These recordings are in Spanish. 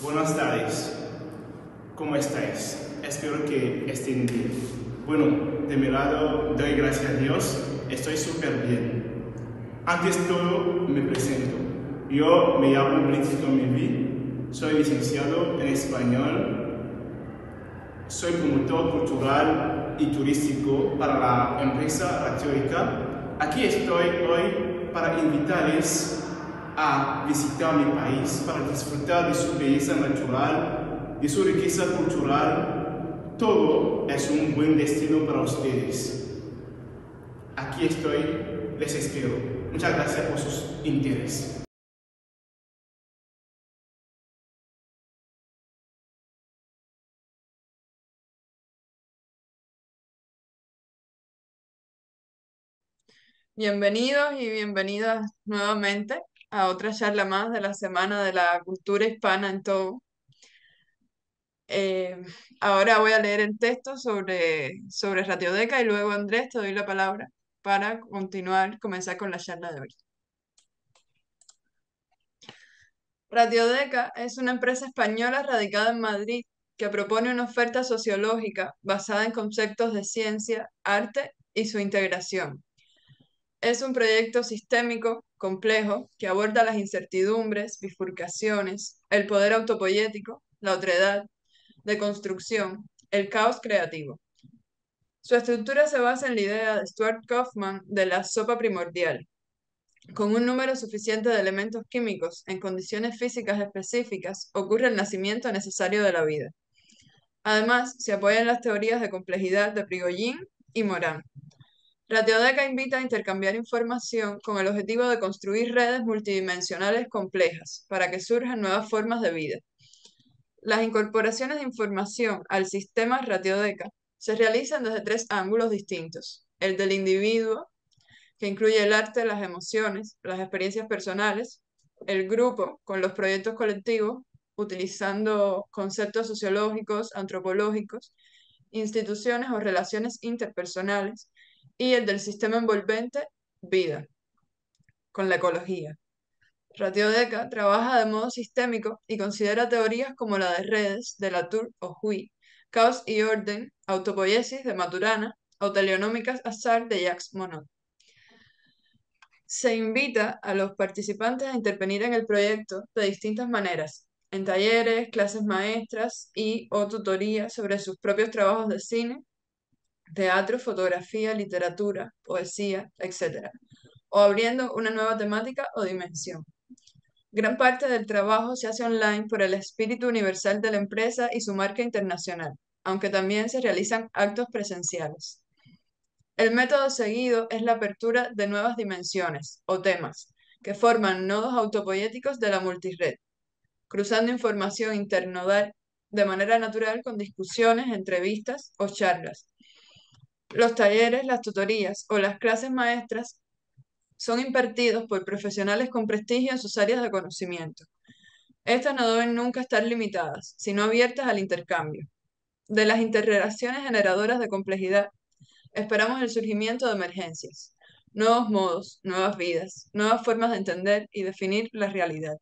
Buenas tardes, ¿cómo estáis? Espero que estén bien. Bueno, de mi lado, doy gracias a Dios, estoy súper bien. Antes de todo, me presento. Yo me llamo Brito Mevi, soy licenciado en español, soy promotor cultural y turístico para la empresa Radiónica. Aquí estoy hoy para invitarles a visitar mi país, para disfrutar de su belleza natural, de su riqueza cultural. Todo es un buen destino para ustedes. Aquí estoy, les espero. Muchas gracias por sus interés. Bienvenidos y bienvenidas nuevamente a otra charla más de la Semana de la Cultura Hispana en Togo. Eh, Ahora voy a leer el texto sobre Ratiodeca y luego Andrés te doy la palabra para comenzar con la charla de hoy. Ratiodeca es una empresa española radicada en Madrid que propone una oferta sociológica basada en conceptos de ciencia, arte y su integración. Es un proyecto sistémico, complejo, que aborda las incertidumbres, bifurcaciones, el poder autopoyético, la otredad, de construcción, el caos creativo. Su estructura se basa en la idea de Stuart Kaufman de la sopa primordial. Con un número suficiente de elementos químicos en condiciones físicas específicas ocurre el nacimiento necesario de la vida. Además, se apoya en las teorías de complejidad de Prigogine y Morin. Ratiodeca invita a intercambiar información con el objetivo de construir redes multidimensionales complejas para que surjan nuevas formas de vida. Las incorporaciones de información al sistema Ratiodeca se realizan desde tres ángulos distintos: el del individuo, que incluye el arte, las emociones, las experiencias personales; el grupo, con los proyectos colectivos, utilizando conceptos sociológicos, antropológicos, instituciones o relaciones interpersonales; y el del sistema envolvente, vida, con la ecología. Ratiodeca trabaja de modo sistémico y considera teorías como la de redes de Latour o Hui, caos y orden, autopoiesis de Maturana o teleonómicas azar de Jacques Monod. Se invita a los participantes a intervenir en el proyecto de distintas maneras, en talleres, clases maestras y o tutorías sobre sus propios trabajos de cine, teatro, fotografía, literatura, poesía, etc., o abriendo una nueva temática o dimensión. Gran parte del trabajo se hace online por el espíritu universal de la empresa y su marca internacional, aunque también se realizan actos presenciales. El método seguido es la apertura de nuevas dimensiones o temas que forman nodos autopoéticos de la multired, cruzando información internodal de manera natural con discusiones, entrevistas o charlas. Los talleres, las tutorías o las clases maestras son impartidos por profesionales con prestigio en sus áreas de conocimiento. Estas no deben nunca estar limitadas, sino abiertas al intercambio. De las interrelaciones generadoras de complejidad, esperamos el surgimiento de emergencias, nuevos modos, nuevas vidas, nuevas formas de entender y definir la realidad,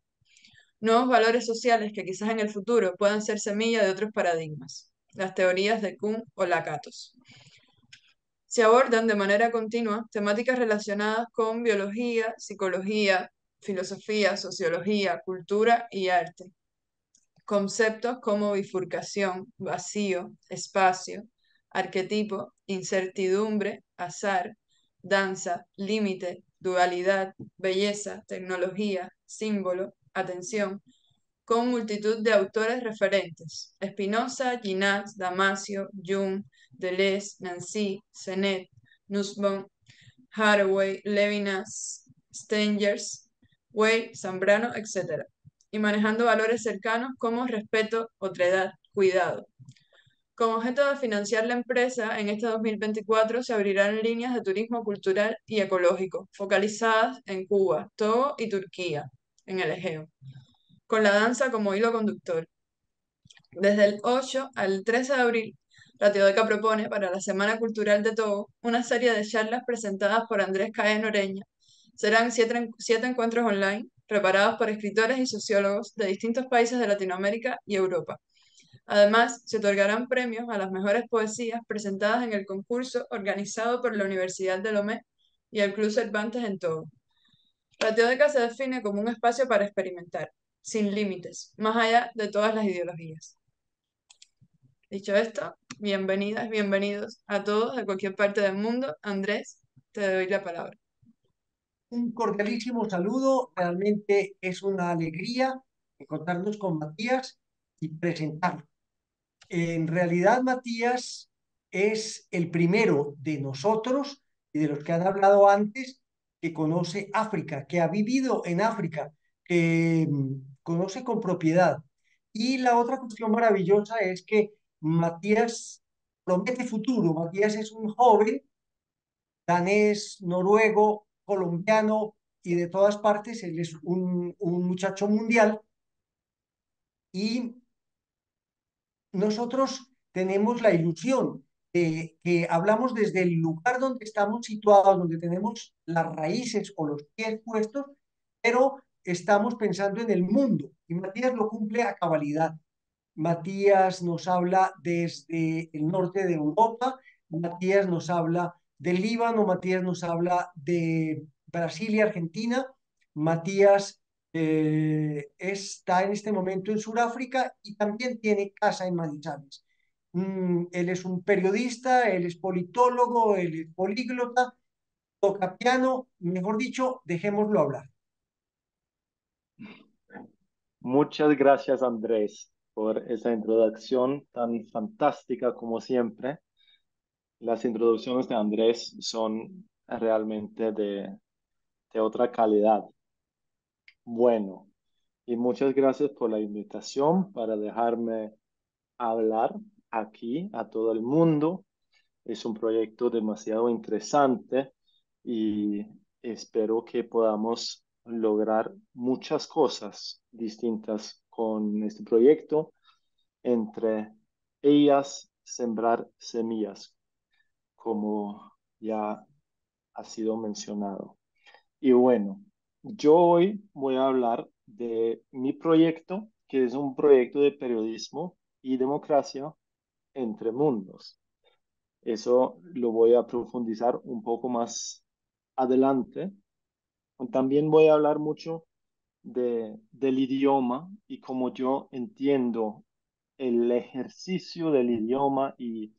nuevos valores sociales que quizás en el futuro puedan ser semilla de otros paradigmas, las teorías de Kuhn o Lakatos. Se abordan de manera continua temáticas relacionadas con biología, psicología, filosofía, sociología, cultura y arte. Conceptos como bifurcación, vacío, espacio, arquetipo, incertidumbre, azar, danza, límite, dualidad, belleza, tecnología, símbolo, atención, con multitud de autores referentes: Spinoza, Ginás, Damasio, Jung, Deleuze, Nancy, Senet, Nussbaum, Haraway, Levinas, Stengers, Weil, Zambrano, etc. Y manejando valores cercanos como respeto, otredad, cuidado. Con objeto de financiar la empresa, en este 2024 se abrirán líneas de turismo cultural y ecológico, focalizadas en Cuba, Togo y Turquía, en el Egeo, con la danza como hilo conductor. Desde el 8 al 13 de abril, Ratiodeca propone para la Semana Cultural de Togo una serie de charlas presentadas por Andrés Cae Noreña. Serán siete encuentros online preparados por escritores y sociólogos de distintos países de Latinoamérica y Europa. Además, se otorgarán premios a las mejores poesías presentadas en el concurso organizado por la Universidad de Lomé y el Club Cervantes en Togo. La teórica se define como un espacio para experimentar, sin límites, más allá de todas las ideologías. Dicho esto, bienvenidas, bienvenidos a todos de cualquier parte del mundo. Andrés, te doy la palabra. Un cordialísimo saludo. Realmente es una alegría encontrarnos con Matías y presentarlo. En realidad, Matías es el primero de nosotros y de los que han hablado antes que conoce África, que ha vivido en África, que conoce con propiedad. Y la otra cuestión maravillosa es que Matías promete futuro. Matías es un joven danés, noruego, colombiano y de todas partes. Él es un muchacho mundial y nosotros tenemos la ilusión de que hablamos desde el lugar donde estamos situados, donde tenemos las raíces o los pies puestos, pero estamos pensando en el mundo y Matías lo cumple a cabalidad. Matías nos habla desde el norte de Europa, Matías nos habla del Líbano, Matías nos habla de Brasil y Argentina, Matías está en este momento en Sudáfrica y también tiene casa en Manizales. Él es un periodista, él es politólogo, él es políglota, toca piano, mejor dicho, dejémoslo hablar. Muchas gracias, Andrés, por esa introducción tan fantástica como siempre. Las introducciones de Andrés son realmente de otra calidad. Bueno, y muchas gracias por la invitación para dejarme hablar aquí a todo el mundo. Es un proyecto demasiado interesante y espero que podamos lograr muchas cosas distintas con este proyecto, entre ellas sembrar semillas, como ya ha sido mencionado. Y bueno, yo hoy voy a hablar de mi proyecto, que es un proyecto de periodismo y democracia entre mundos. Eso lo voy a profundizar un poco más adelante. También voy a hablar mucho del idioma y cómo yo entiendo el ejercicio del idioma y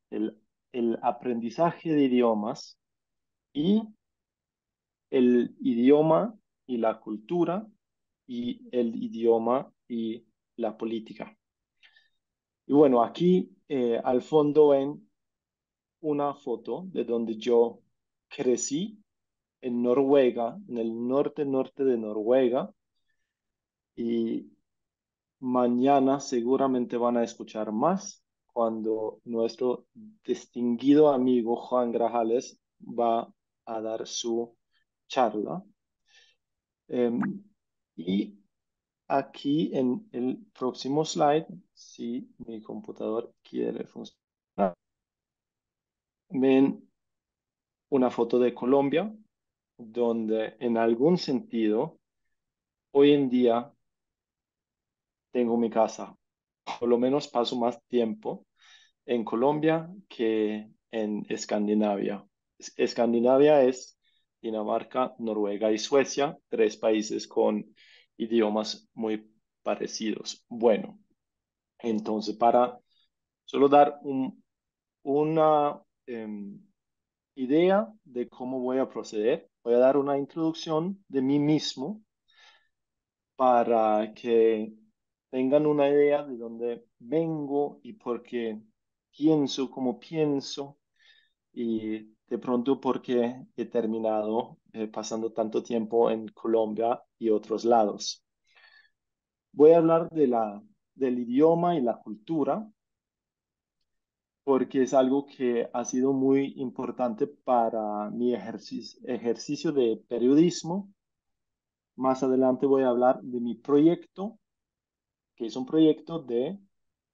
el, el aprendizaje de idiomas y el idioma y la cultura y el idioma y la política. Y bueno, aquí al fondo ven una foto de donde yo crecí en Noruega, en el norte de Noruega, y mañana seguramente van a escuchar más cuando nuestro distinguido amigo Juan Grajales va a dar su charla. Y aquí en el próximo slide, si mi computador quiere funcionar, ven una foto de Colombia, donde en algún sentido hoy en día tengo mi casa. Por lo menos paso más tiempo en Colombia que en Escandinavia. Escandinavia es Dinamarca, Noruega y Suecia, tres países con idiomas muy parecidos. Bueno, entonces para solo dar una idea de cómo voy a proceder, voy a dar una introducción de mí mismo para que tengan una idea de dónde vengo y por qué pienso como pienso y de pronto por qué he terminado pasando tanto tiempo en Colombia y otros lados. Voy a hablar del idioma y la cultura porque es algo que ha sido muy importante para mi ejercicio de periodismo. Más adelante voy a hablar de mi proyecto, que es un proyecto de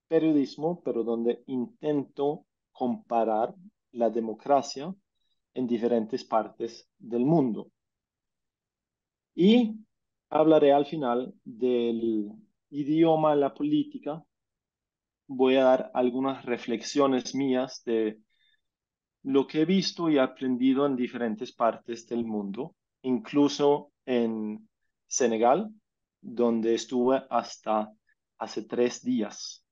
periodismo, pero donde intento comparar la democracia en diferentes partes del mundo. Y Hablaré al final del idioma en la política. Voy a dar algunas reflexiones mías de lo que he visto y aprendido en diferentes partes del mundo, incluso en Senegal, donde estuve hasta hace 3 días.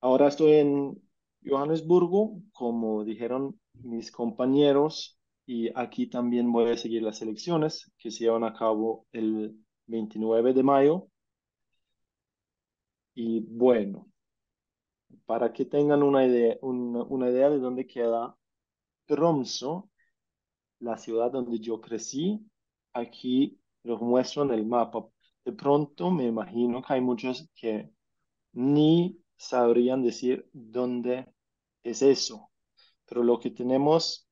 Ahora estoy en Johannesburgo, como dijeron mis compañeros, y aquí también voy a seguir las elecciones que se llevan a cabo el 29 de mayo. Y bueno, para que tengan una idea de dónde queda Tromsø, la ciudad donde yo crecí, aquí los muestro en el mapa. De pronto me imagino que hay muchos que ni sabrían decir dónde es eso. Pero lo que tenemos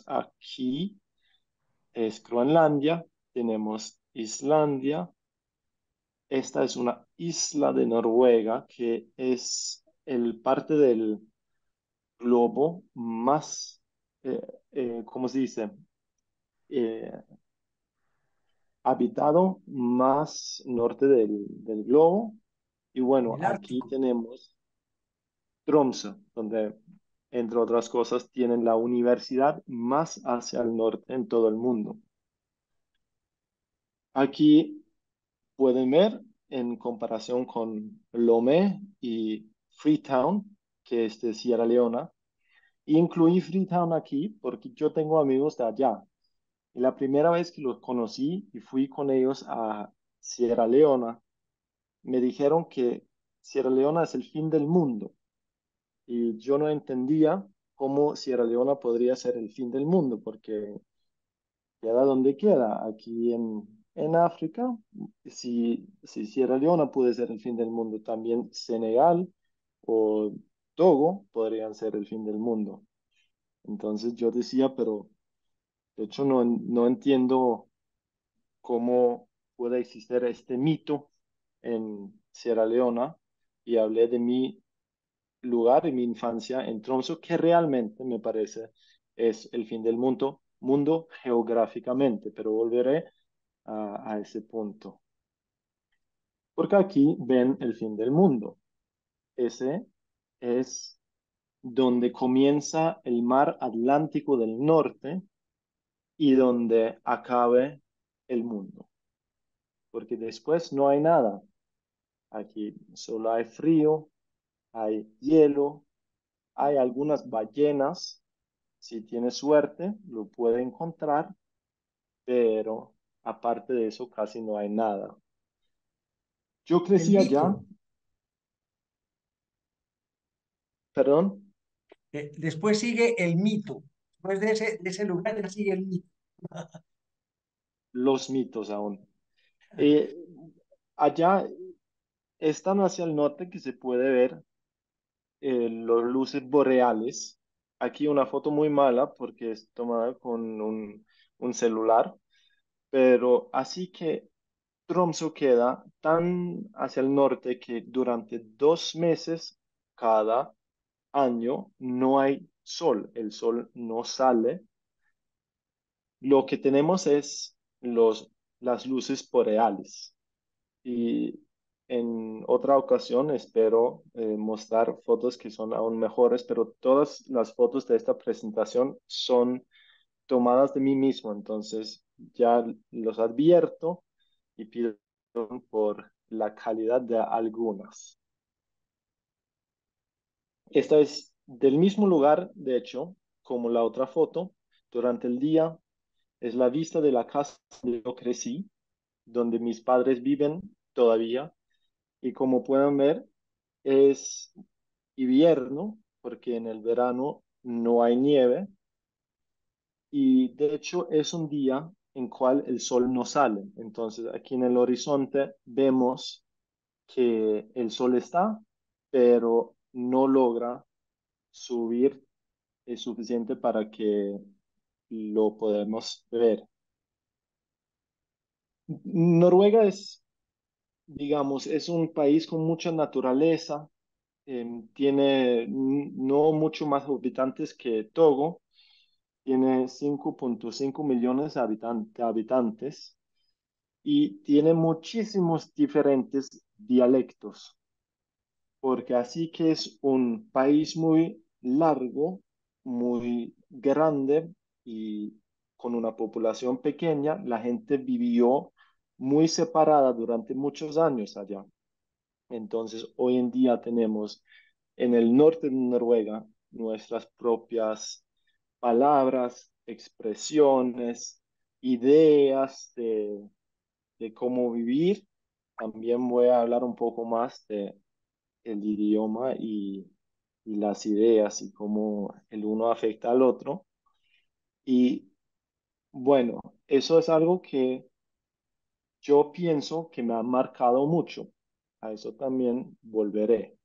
aquí es Groenlandia, tenemos Islandia. Esta es una isla de Noruega que es el parte del globo más, eh, ¿cómo se dice? Eh, Habitado más norte del globo. Y bueno, el aquí Ártico. tenemos Tromsø, donde, entre otras cosas, tienen la universidad más hacia el norte en todo el mundo. Aquí pueden ver, en comparación con Lomé y Freetown, que es de Sierra Leona, incluí Freetown aquí porque yo tengo amigos de allá. Y la primera vez que los conocí y fui con ellos a Sierra Leona, me dijeron que Sierra Leona es el fin del mundo. Y yo no entendía cómo Sierra Leona podría ser el fin del mundo, porque queda donde queda, aquí en África. Si Sierra Leona puede ser el fin del mundo, también Senegal o Togo podrían ser el fin del mundo. Entonces yo decía, pero de hecho no entiendo cómo puede existir este mito en Sierra Leona, y hablé de mi lugar y mi infancia en Tromsø, que realmente me parece es el fin del mundo geográficamente, pero volveré a ese punto. Porque aquí ven el fin del mundo. Ese es donde comienza el mar Atlántico del Norte y donde acabe el mundo. Porque después no hay nada. Aquí solo hay frío, hay hielo, hay algunas ballenas. Si tiene suerte, lo puede encontrar, pero aparte de eso, casi no hay nada. Yo El crecí allá, mito. perdón, Después sigue el mito. Después de ese lugar ya sigue el mito. los mitos aún. Eh, Allá están hacia el norte que se puede ver los luces boreales. Aquí una foto muy mala porque es tomada con un celular, pero así que Tromsø queda tan hacia el norte que durante 2 meses cada año no hay sol, el sol no sale. Lo que tenemos es las luces boreales. Y en otra ocasión espero mostrar fotos que son aún mejores, pero todas las fotos de esta presentación son tomadas de mí mismo, entonces ya los advierto y pido perdón por la calidad de algunas. Esta es del mismo lugar, de hecho, como la otra foto. Durante el día es la vista de la casa donde yo crecí, donde mis padres viven todavía. Y como pueden ver, es invierno, porque en el verano no hay nieve. Y de hecho es un día en cual el sol no sale. Entonces aquí en el horizonte vemos que el sol está, pero no logra subir es suficiente para que lo podamos ver. Noruega es, digamos, es un país con mucha naturaleza, tiene no mucho más habitantes que Togo, tiene 5.5 millones de habitantes y tiene muchísimos diferentes dialectos, porque así que es un país muy largo, muy grande y con una población pequeña, la gente vivió muy separada durante muchos años allá. Entonces, hoy en día tenemos en el norte de Noruega nuestras propias palabras, expresiones, ideas de cómo vivir. También voy a hablar un poco más de el idioma y las ideas y cómo el uno afecta al otro. Y bueno, eso es algo que yo pienso que me ha marcado mucho. A eso también volveré,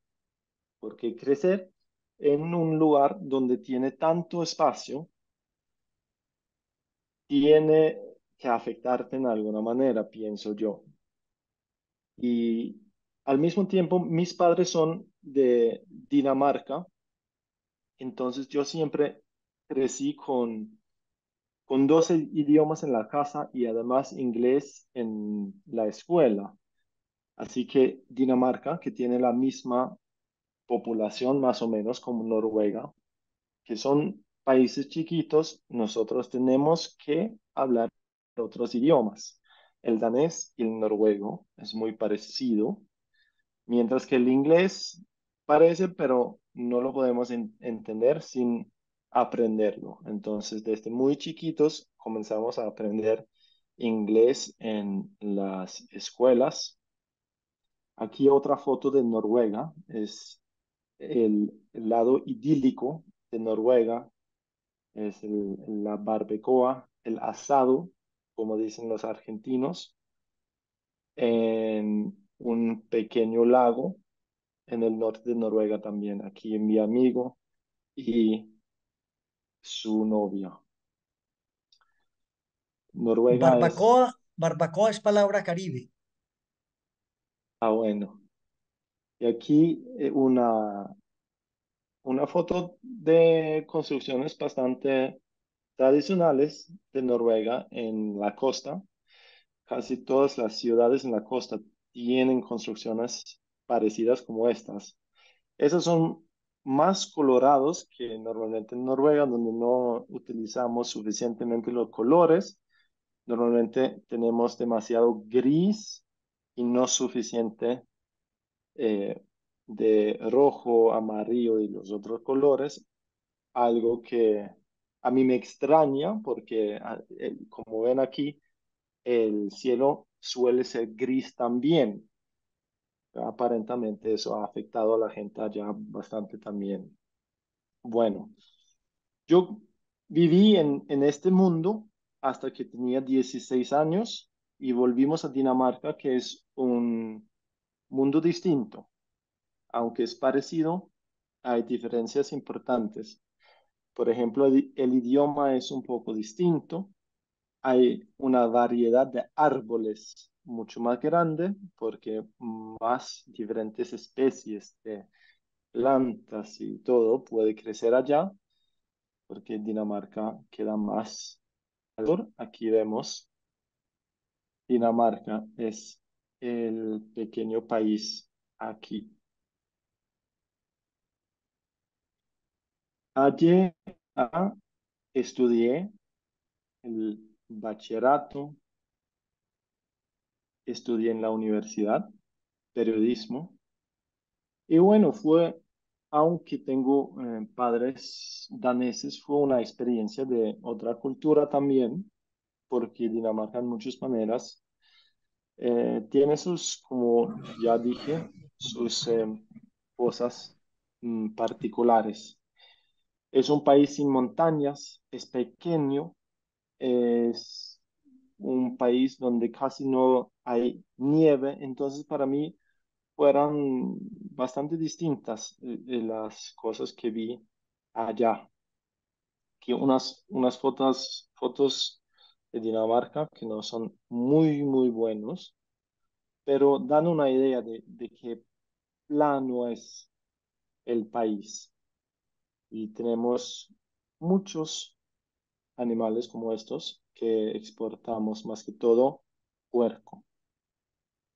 porque crecer en un lugar donde tiene tanto espacio tiene que afectarte en alguna manera, pienso yo. Y al mismo tiempo, mis padres son de Dinamarca, entonces yo siempre crecí con dos idiomas en la casa y además inglés en la escuela. Así que Dinamarca, que tiene la misma población más o menos como Noruega, que son países chiquitos, nosotros tenemos que hablar otros idiomas. El danés y el noruego es muy parecido, mientras que el inglés parece, pero no lo podemos entender sin aprenderlo. Entonces, desde muy chiquitos comenzamos a aprender inglés en las escuelas. Aquí otra foto de Noruega es el lado idílico de Noruega, es la barbacoa, el asado, como dicen los argentinos, en un pequeño lago en el norte de Noruega también. Aquí mi amigo y su novia. Noruega es, Barbacoa, barbacoa es palabra caribe. bueno. Y aquí una foto de construcciones bastante tradicionales de Noruega en la costa. Casi todas las ciudades en la costa tienen construcciones parecidas como estas. Esos son más colorados que normalmente en Noruega, donde no utilizamos suficientemente los colores. Normalmente tenemos demasiado gris y no suficiente eh, de rojo, amarillo y los otros colores. Algo que a mí me extraña porque, como ven aquí, el cielo suele ser gris también. Aparentemente eso ha afectado a la gente allá bastante también. Bueno, yo viví en este mundo hasta que tenía 16 años y volvimos a Dinamarca, que es un mundo distinto. Aunque es parecido, hay diferencias importantes. Por ejemplo, el idioma es un poco distinto. Hay una variedad de árboles mucho más grande porque más diferentes especies de plantas y todo puede crecer allá porque Dinamarca queda más al sur. Aquí vemos Dinamarca es el pequeño país aquí. Allí estudié el bachillerato, estudié en la universidad, periodismo. Y bueno, aunque tengo padres daneses, fue una experiencia de otra cultura también, porque Dinamarca en muchas maneras tiene sus, como ya dije, sus cosas particulares. Es un país sin montañas, es pequeño, es un país donde casi no hay nieve, entonces para mí fueron bastante distintas las cosas que vi allá. Aquí unas fotos de Dinamarca que no son muy buenos, pero dan una idea de qué plano es el país. Y tenemos muchos animales como estos que exportamos, más que todo puerco.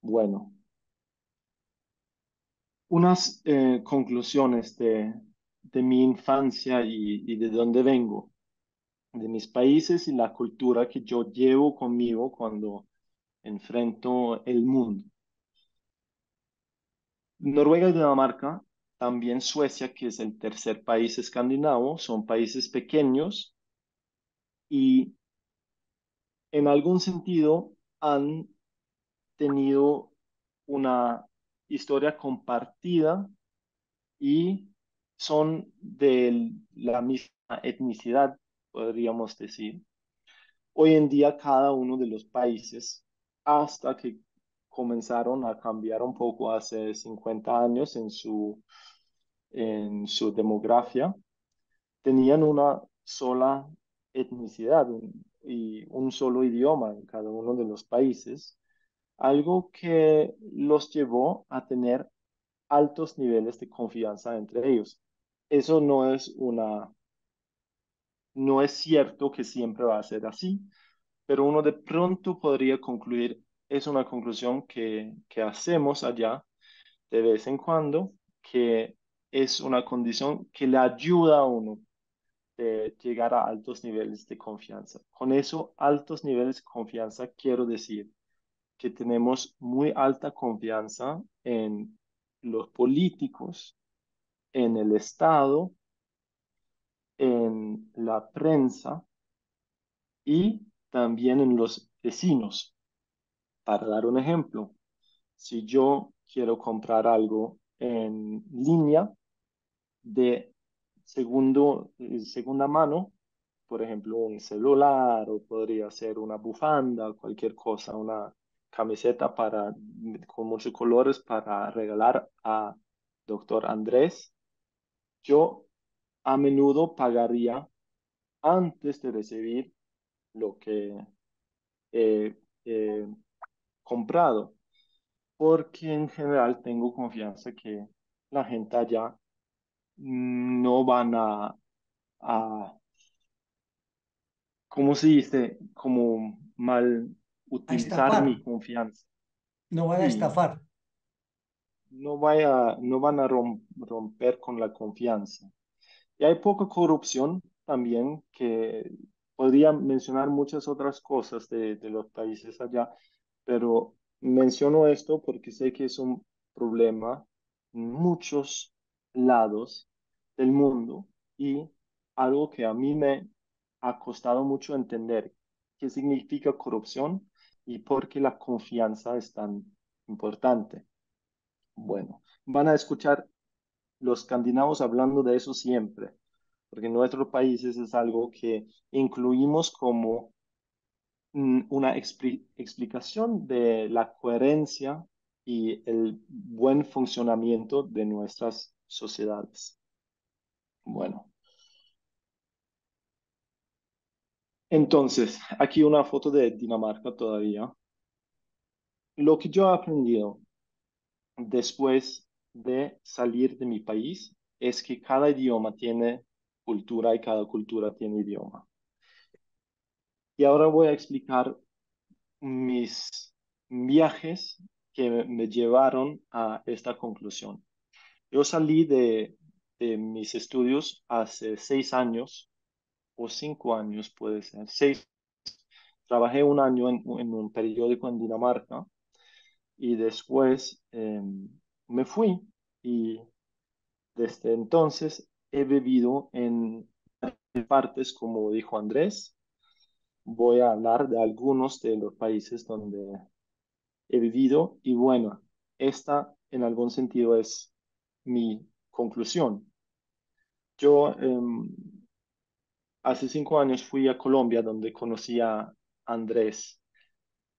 Bueno, unas conclusiones de mi infancia y de dónde vengo, de mis países y la cultura que yo llevo conmigo cuando enfrento el mundo. Noruega y Dinamarca, también Suecia, que es el tercer país escandinavo, son países pequeños y en algún sentido han tenido una historia compartida y son de la misma etnicidad, podríamos decir. Hoy en día cada uno de los países, hasta que comenzaron a cambiar un poco hace 50 años en su demografía, tenían una sola etnicidad y un solo idioma en cada uno de los países, algo que los llevó a tener altos niveles de confianza entre ellos. Eso no es cierto que siempre va a ser así, pero uno de pronto podría concluir, es una conclusión que hacemos allá de vez en cuando, que es una condición que le ayuda a uno de llegar a altos niveles de confianza. Con eso, altos niveles de confianza, quiero decir que tenemos muy alta confianza en los políticos, en el Estado, en la prensa y también en los vecinos. Para dar un ejemplo, si yo quiero comprar algo en línea de segunda mano, por ejemplo, un celular o podría ser una bufanda, cualquier cosa, una camiseta con muchos colores para regalar a doctor Andrés, yo a menudo pagaría antes de recibir lo que he comprado, porque en general tengo confianza que la gente allá no van a ¿cómo se dice? Como mal A utilizar estafar, mi confianza. no van a Sí, estafar. no van a romper con la confianza. Y hay poca corrupción también, que podría mencionar muchas otras cosas de los países allá, pero menciono esto porque sé que es un problema en muchos lados del mundo y algo que a mí me ha costado mucho entender qué significa corrupción y por qué la confianza es tan importante. Bueno, van a escuchar los escandinavos hablando de eso siempre, porque en nuestros países es algo que incluimos como una explicación de la coherencia y el buen funcionamiento de nuestras sociedades. Bueno, entonces, aquí una foto de Dinamarca todavía. Lo que yo he aprendido después de salir de mi país es que cada idioma tiene cultura y cada cultura tiene idioma. Y ahora voy a explicar mis viajes que me llevaron a esta conclusión. Yo salí de mis estudios hace 6 años o 5 años, puede ser, 6. Trabajé un año en un periódico en Dinamarca y después me fui y desde entonces he vivido en partes, como dijo Andrés. Voy a hablar de algunos de los países donde he vivido y bueno, esta en algún sentido es mi conclusión. Yo hace 5 años fui a Colombia donde conocí a Andrés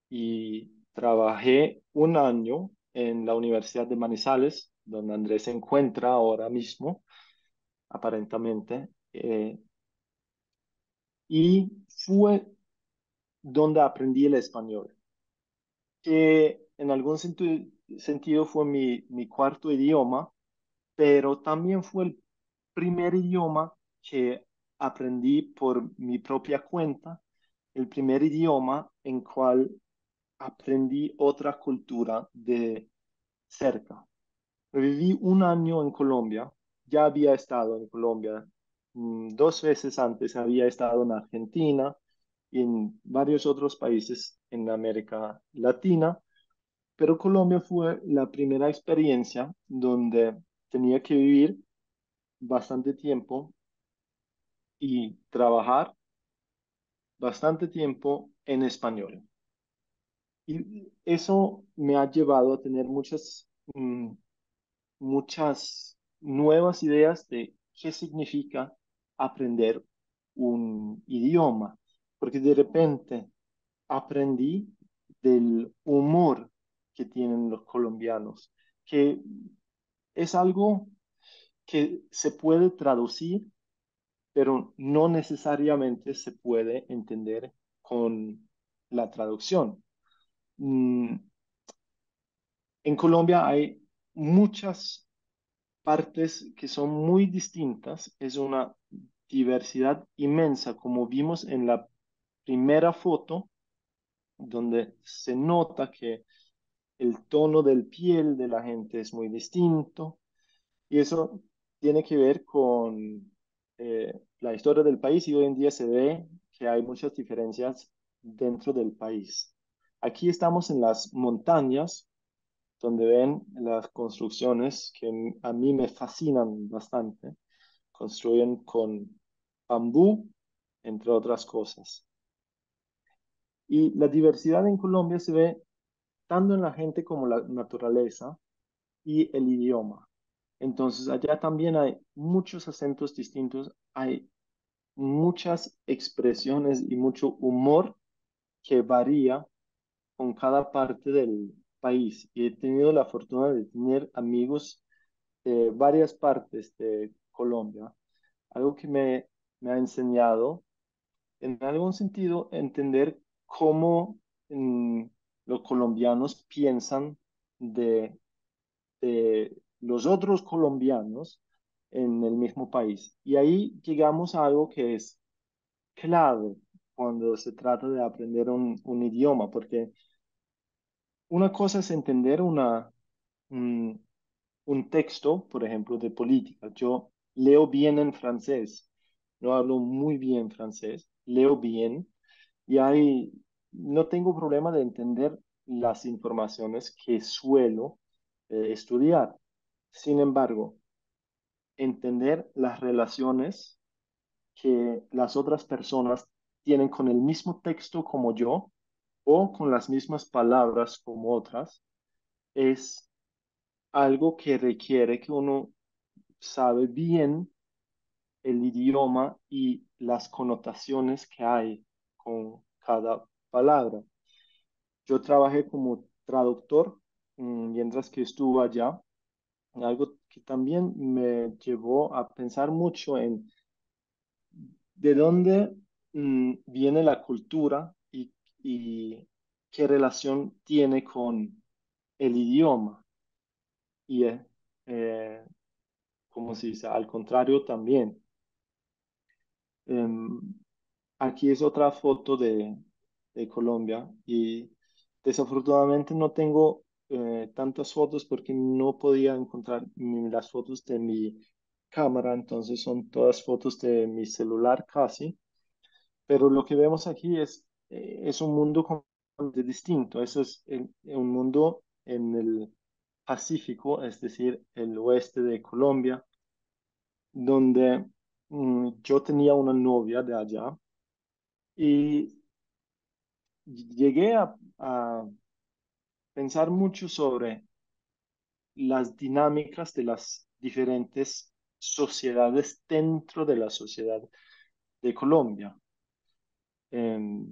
y trabajé un año en la Universidad de Manizales, donde Andrés se encuentra ahora mismo, aparentemente, y fue donde aprendí el español, que en algún sentido fue mi cuarto idioma, pero también fue el primer idioma que aprendí por mi propia cuenta el primer idioma en cual aprendí otra cultura de cerca. Viví un año en Colombia, ya había estado en Colombia, 2 veces antes había estado en Argentina y en varios otros países en América Latina, pero Colombia fue la primera experiencia donde tenía que vivir bastante tiempo y trabajar bastante tiempo en español. Y eso me ha llevado a tener muchas nuevas ideas de qué significa aprender un idioma, porque de repente aprendí del humor que tienen los colombianos, que es algo que se puede traducir, pero no necesariamente se puede entender con la traducción. Mm, En Colombia hay muchas partes que son muy distintas, es una diversidad inmensa, como vimos en la primera foto, donde se nota que el tono del piel de la gente es muy distinto, y eso tiene que ver con la historia del país, y hoy en día se ve que hay muchas diferencias dentro del país. Aquí estamos en las montañas, donde ven las construcciones que a mí me fascinan bastante. Construyen con bambú, entre otras cosas. Y la diversidad en Colombia se ve tanto en la gente como la naturaleza y el idioma. Entonces, allá también hay muchos acentos distintos, hay muchas expresiones y mucho humor que varía con cada parte del país. Y he tenido la fortuna de tener amigos de varias partes de Colombia. Algo que me ha enseñado, en algún sentido, entender cómo los colombianos piensan de los otros colombianos en el mismo país. Y ahí llegamos a algo que es clave cuando se trata de aprender un idioma, porque una cosa es entender un, un texto, por ejemplo, de política. Yo leo bien en francés, no hablo muy bien francés, leo bien y no tengo problema de entender las informaciones que suelo estudiar. Sin embargo, entender las relaciones que las otras personas tienen con el mismo texto como yo o con las mismas palabras como otras es algo que requiere que uno sabe bien el idioma y las connotaciones que hay con cada palabra. Yo trabajé como traductor mientras que estuve allá, algo que también me llevó a pensar mucho en de dónde viene la cultura y qué relación tiene con el idioma. Y, como se dice, al contrario también. Em, Aquí es otra foto de Colombia y desafortunadamente no tengo tantas fotos porque no podía encontrar ni las fotos de mi cámara, entonces son todas fotos de mi celular casi, pero lo que vemos aquí es un mundo completamente distinto. Eso es un mundo en el Pacífico, es decir, el oeste de Colombia, donde yo tenía una novia de allá y llegué a pensar mucho sobre las dinámicas de las diferentes sociedades dentro de la sociedad de Colombia. Em,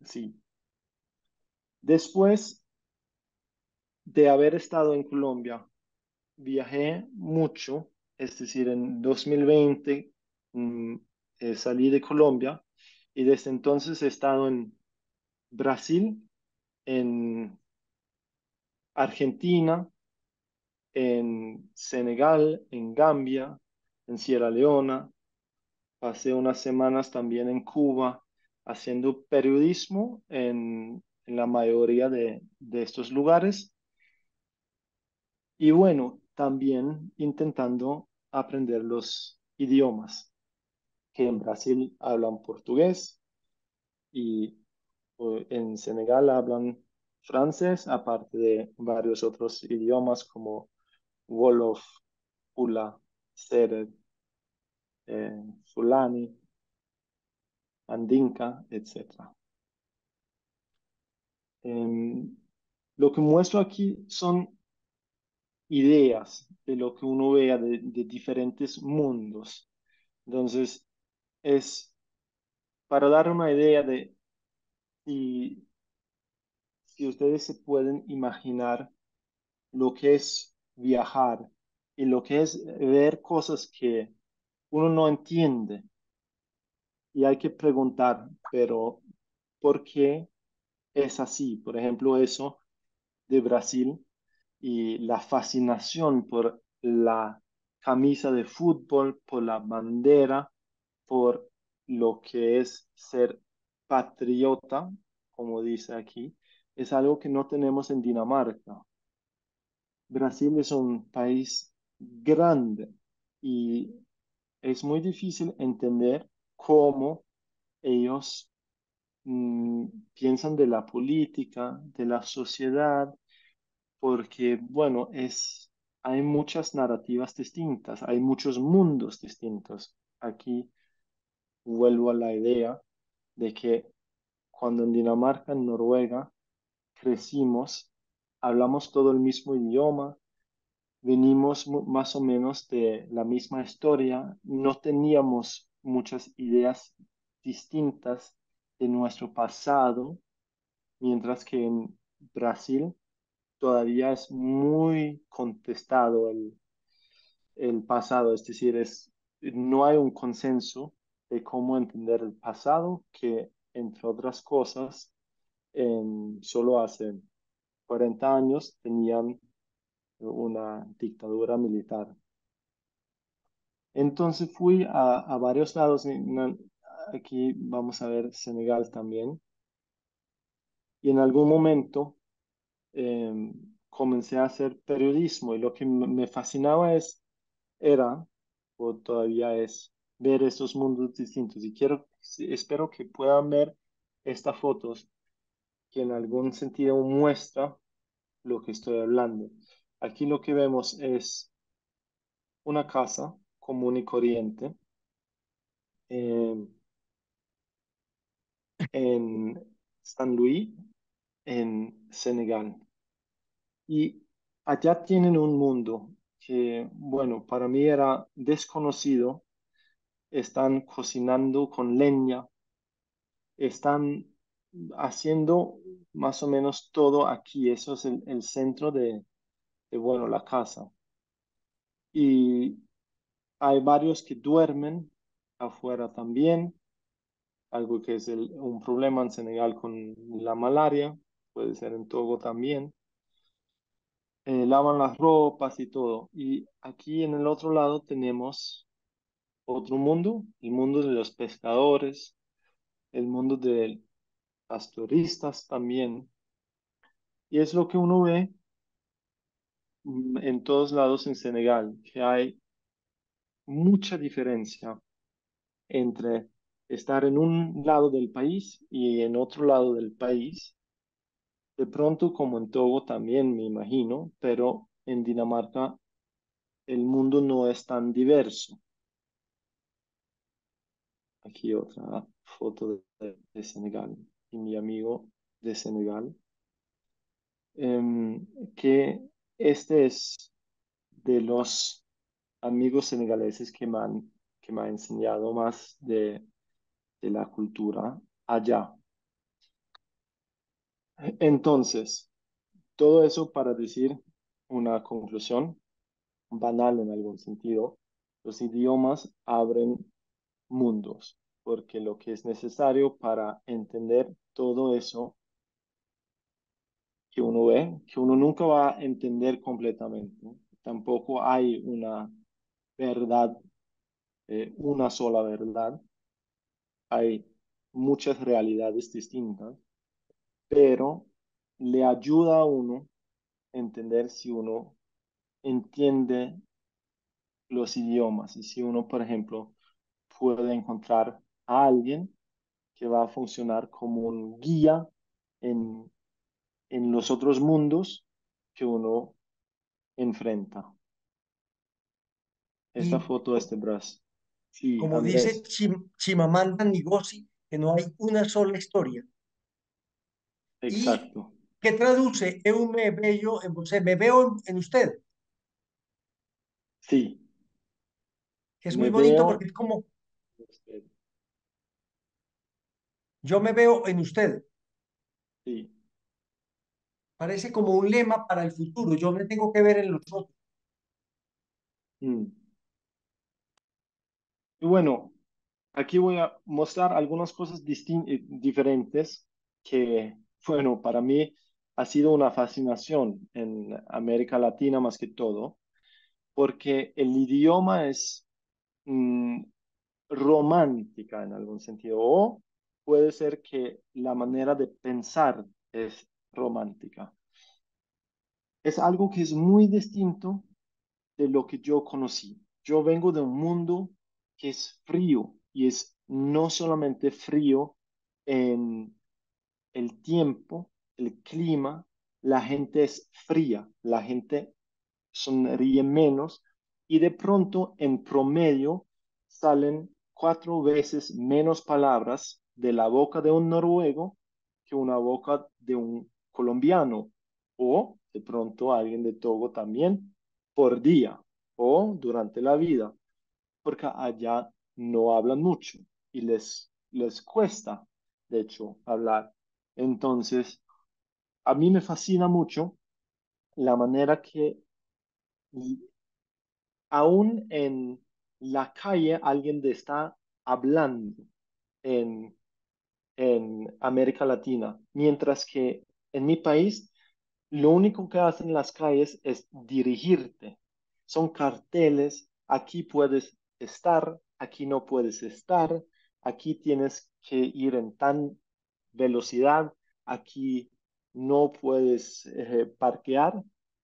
sí. Después de haber estado en Colombia, viajé mucho, es decir, en 2020 mm, salí de Colombia y desde entonces he estado en Brasil, en Argentina, en Senegal, en Gambia, en Sierra Leona, pasé unas semanas también en Cuba haciendo periodismo en la mayoría de estos lugares. Y bueno, también intentando aprender los idiomas, que en Brasil hablan portugués y en Senegal hablan francés, aparte de varios otros idiomas como Wolof, Pula, Sere, Fulani, Andinka, etc. Em, lo que muestro aquí son ideas de lo que uno vea de diferentes mundos. Entonces, es para dar una idea de si, si ustedes se pueden imaginar lo que es viajar y lo que es ver cosas que uno no entiende y hay que preguntar, pero ¿por qué es así? Por ejemplo, eso de Brasil y la fascinación por la camisa de fútbol, por la bandera, por lo que es ser patriota, como dice aquí, es algo que no tenemos en Dinamarca. Brasil es un país grande y es muy difícil entender cómo ellos mm, piensan de la política, de la sociedad, porque, bueno, hay muchas narrativas distintas, hay muchos mundos distintos. Aquí vuelvo a la idea de que cuando en Dinamarca, en Noruega, crecimos, hablamos todo el mismo idioma, venimos más o menos de la misma historia, no teníamos muchas ideas distintas de nuestro pasado, mientras que en Brasil todavía es muy contestado el pasado, es decir, no hay un consenso de cómo entender el pasado, que entre otras cosas, solo hace 40 años tenían una dictadura militar. Entonces fui a varios lados, aquí vamos a ver Senegal también, y en algún momento comencé a hacer periodismo y lo que me fascinaba era, o todavía es, ver estos mundos distintos. Y espero que puedan ver estas fotos que en algún sentido muestra lo que estoy hablando. Aquí lo que vemos es una casa común y corriente eh, en San Luis, en Senegal. Y allá tienen un mundo que, bueno, para mí era desconocido. Están cocinando con leña, están haciendo más o menos todo aquí. Eso es el centro bueno, la casa. Y hay varios que duermen afuera también, algo que es un problema en Senegal con la malaria, puede ser en Togo también. Lavan las ropas y todo. Y aquí en el otro lado tenemos otro mundo, el mundo de los pescadores, el mundo de pastoristas también. Y es lo que uno ve en todos lados en Senegal, que hay mucha diferencia entre estar en un lado del país y en otro lado del país. De pronto, como en Togo también, me imagino, pero en Dinamarca el mundo no es tan diverso. Aquí otra foto de Senegal y mi amigo de Senegal, que este es de los amigos senegaleses que me ha enseñado más de la cultura allá. Entonces, todo eso para decir una conclusión banal en algún sentido. Los idiomas abren mundos, porque lo que es necesario para entender todo eso que uno ve, que uno nunca va a entender completamente. Tampoco hay una verdad una sola verdad. Hay muchas realidades distintas, pero le ayuda a uno a entender si uno entiende los idiomas y si uno, por ejemplo, puede encontrar a alguien que va a funcionar como un guía en, en los otros mundos que uno enfrenta. Esta Y foto es de Brasil. Sí, como dice Andrés, Chimamanda Ngozi, que no hay una sola historia. ¿Y exacto. qué traduce? Eu me veo en você, me veo en usted, Sí, que es muy me bonito porque veo. es como yo me veo en usted. Sí. Parece como un lema para el futuro. Yo me tengo que ver en los otros. Mm. Y bueno, aquí voy a mostrar algunas cosas diferentes que, bueno, para mí ha sido una fascinación en América Latina más que todo, porque el idioma es mm, romántica en algún sentido, o puede ser que la manera de pensar es romántica. Es algo que es muy distinto de lo que yo conocí. Yo vengo de un mundo que es frío y es no solamente frío en el tiempo, el clima, la gente es fría, la gente sonríe menos y de pronto en promedio salen 4 veces menos palabras de la boca de un noruego que una boca de un colombiano o de pronto alguien de Togo también por día o durante la vida, porque allá no hablan mucho y les cuesta, de hecho, hablar. Entonces, a mí me fascina mucho la manera que aún en la calle alguien te está hablando en, en América Latina, mientras que en mi país lo único que hacen las calles es dirigirte. Son carteles, aquí puedes estar, aquí no puedes estar, aquí tienes que ir en tan velocidad, aquí no puedes parquear,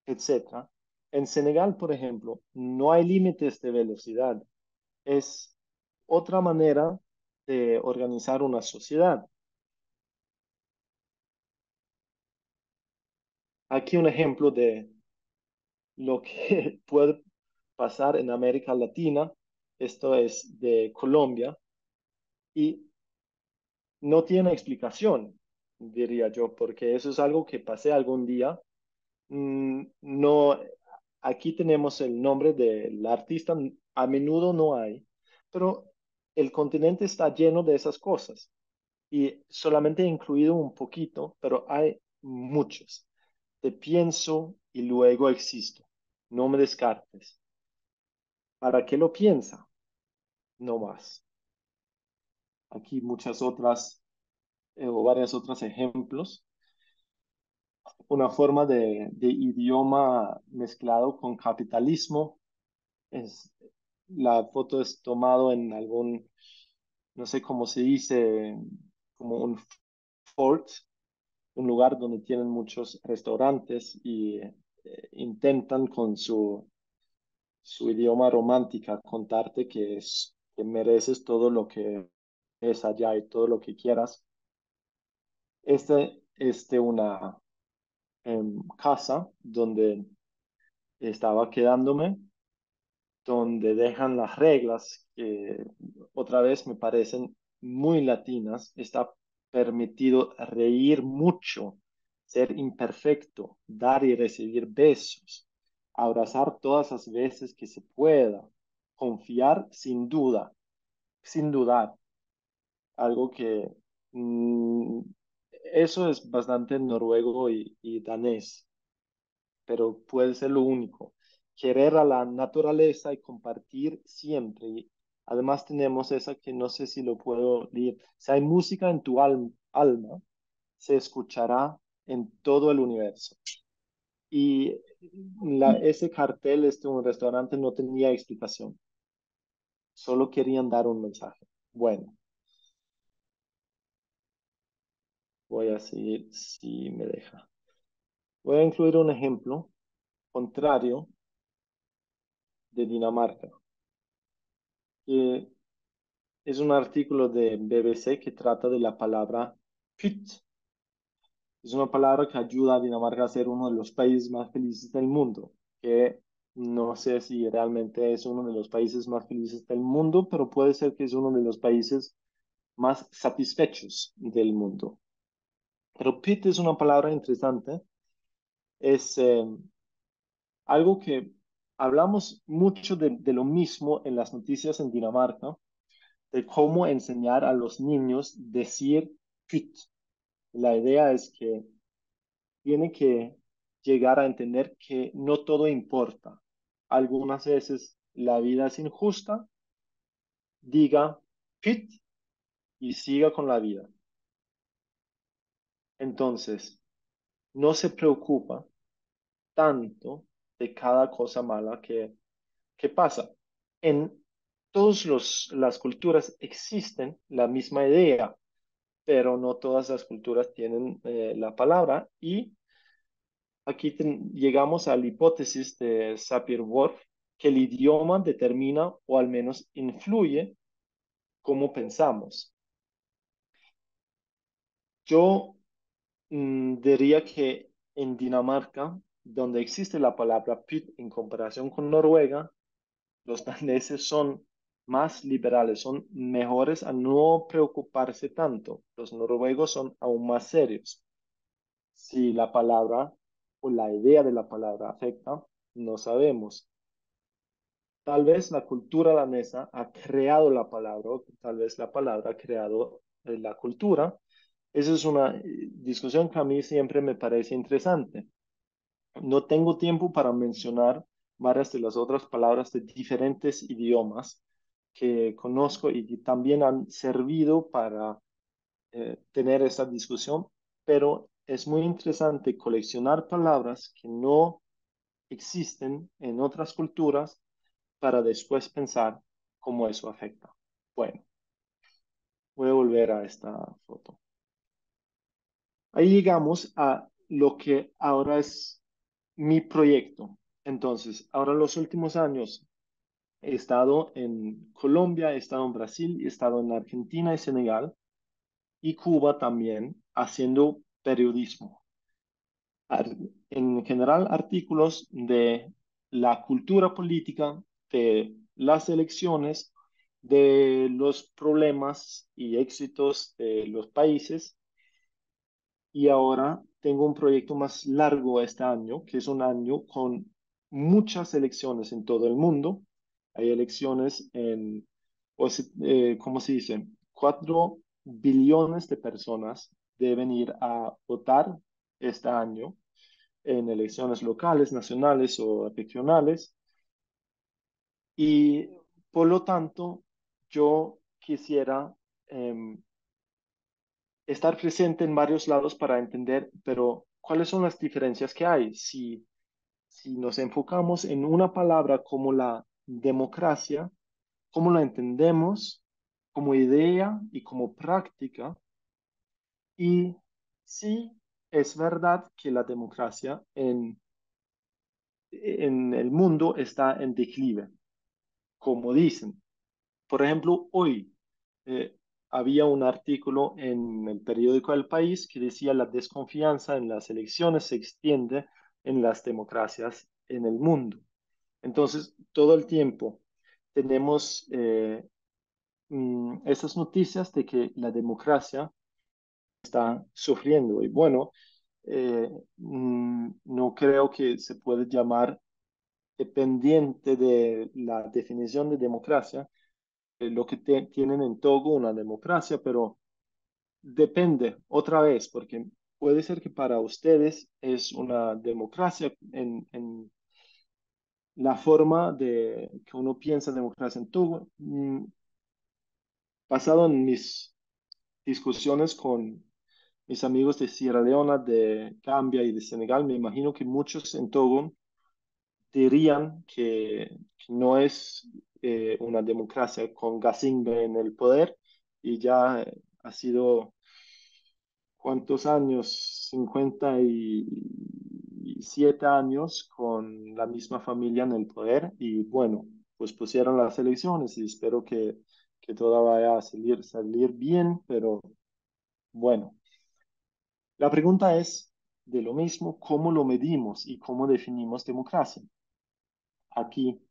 etcétera. En Senegal, por ejemplo, no hay límites de velocidad. Es otra manera de organizar una sociedad. Aquí un ejemplo de lo que puede pasar en América Latina. Esto es de Colombia y no tiene explicación, diría yo, porque eso es algo que pasé algún día. No, aquí tenemos el nombre del artista, a menudo no hay, pero el continente está lleno de esas cosas y solamente he incluido un poquito, pero hay muchos. Te pienso y luego existo. No me descartes. ¿Para qué lo piensa? No más. Aquí muchas otras o varias otros ejemplos. Una forma de idioma mezclado con capitalismo. Es, la foto es tomado en algún, no sé cómo se dice, como un fort, un lugar donde tienen muchos restaurantes y intentan con su idioma romántica contarte que mereces todo lo que es allá y todo lo que quieras. Este una casa donde estaba quedándome, donde dejan las reglas que otra vez me parecen muy latinas. Está permitido reír mucho, ser imperfecto, dar y recibir besos, abrazar todas las veces que se pueda, confiar sin duda, sin dudar, algo que eso es bastante noruego y danés, pero puede ser lo único. Querer a la naturaleza y compartir siempre. Y además tenemos esa que no sé si lo puedo leer. Si hay música en tu alma, se escuchará en todo el universo. Y ese cartel, un restaurante, no tenía explicación. solo querían dar un mensaje. Bueno, voy a seguir si me deja. Voy a incluir un ejemplo contrario de Dinamarca, que es un artículo de BBC que trata de la palabra pyt. Es una palabra que ayuda a Dinamarca a ser uno de los países más felices del mundo, que no sé si realmente es uno de los países más felices del mundo, pero puede ser que es uno de los países más satisfechos del mundo. Pero pyt es una palabra interesante, es algo que hablamos mucho de lo mismo en las noticias en Dinamarca, de cómo enseñar a los niños decir pyt. La idea es que tiene que llegar a entender que no todo importa. Algunas veces la vida es injusta, diga pyt y siga con la vida. Entonces, no se preocupa tanto de cada cosa mala que pasa. En todas las culturas existen la misma idea, pero no todas las culturas tienen la palabra. Y aquí llegamos a la hipótesis de Sapir-Whorf, que el idioma determina o al menos influye cómo pensamos. Yo diría que en Dinamarca, donde existe la palabra pyt en comparación con Noruega, los daneses son más liberales, son mejores a no preocuparse tanto. Los noruegos son aún más serios. Si la palabra o la idea de la palabra afecta, no sabemos. Tal vez la cultura danesa ha creado la palabra, o tal vez la palabra ha creado la cultura. Esa es una discusión que a mí siempre me parece interesante. No tengo tiempo para mencionar varias de las otras palabras de diferentes idiomas que conozco y que también han servido para tener esta discusión, pero es muy interesante coleccionar palabras que no existen en otras culturas para después pensar cómo eso afecta. Bueno, voy a volver a esta foto. Ahí llegamos a lo que ahora es mi proyecto. Entonces, ahora en los últimos años he estado en Colombia, he estado en Brasil, he estado en Argentina y Senegal y Cuba también haciendo periodismo. En general, artículos de la cultura política, de las elecciones, de los problemas y éxitos de los países. Y ahora tengo un proyecto más largo este año, que es un año con muchas elecciones en todo el mundo. Hay elecciones en, ¿cómo se dice? 4 billones de personas deben ir a votar este año en elecciones locales, nacionales o regionales. Y por lo tanto, yo quisiera estar presente en varios lados para entender, pero ¿cuáles son las diferencias que hay? Si nos enfocamos en una palabra como la democracia, ¿cómo la entendemos como idea y como práctica? Y sí, es verdad que la democracia en el mundo está en declive, como dicen. Por ejemplo, hoy eh, había un artículo en el periódico El País que decía la desconfianza en las elecciones se extiende en las democracias en el mundo. Entonces, todo el tiempo tenemos esas noticias de que la democracia está sufriendo. Y bueno, no creo que se puede llamar dependiente de la definición de democracia, lo que tienen en Togo una democracia, pero depende otra vez, porque puede ser que para ustedes es una democracia en la forma de que uno piensa democracia en Togo. Basado en mis discusiones con mis amigos de Sierra Leona, de Gambia y de Senegal, me imagino que muchos en Togo dirían que no es una democracia con Gazinga en el poder y ya ha sido, ¿cuántos años? 57 años con la misma familia en el poder y bueno, pues pusieron las elecciones y espero que todo vaya a salir bien, pero bueno, la pregunta es de lo mismo, ¿cómo lo medimos y cómo definimos democracia? Aquí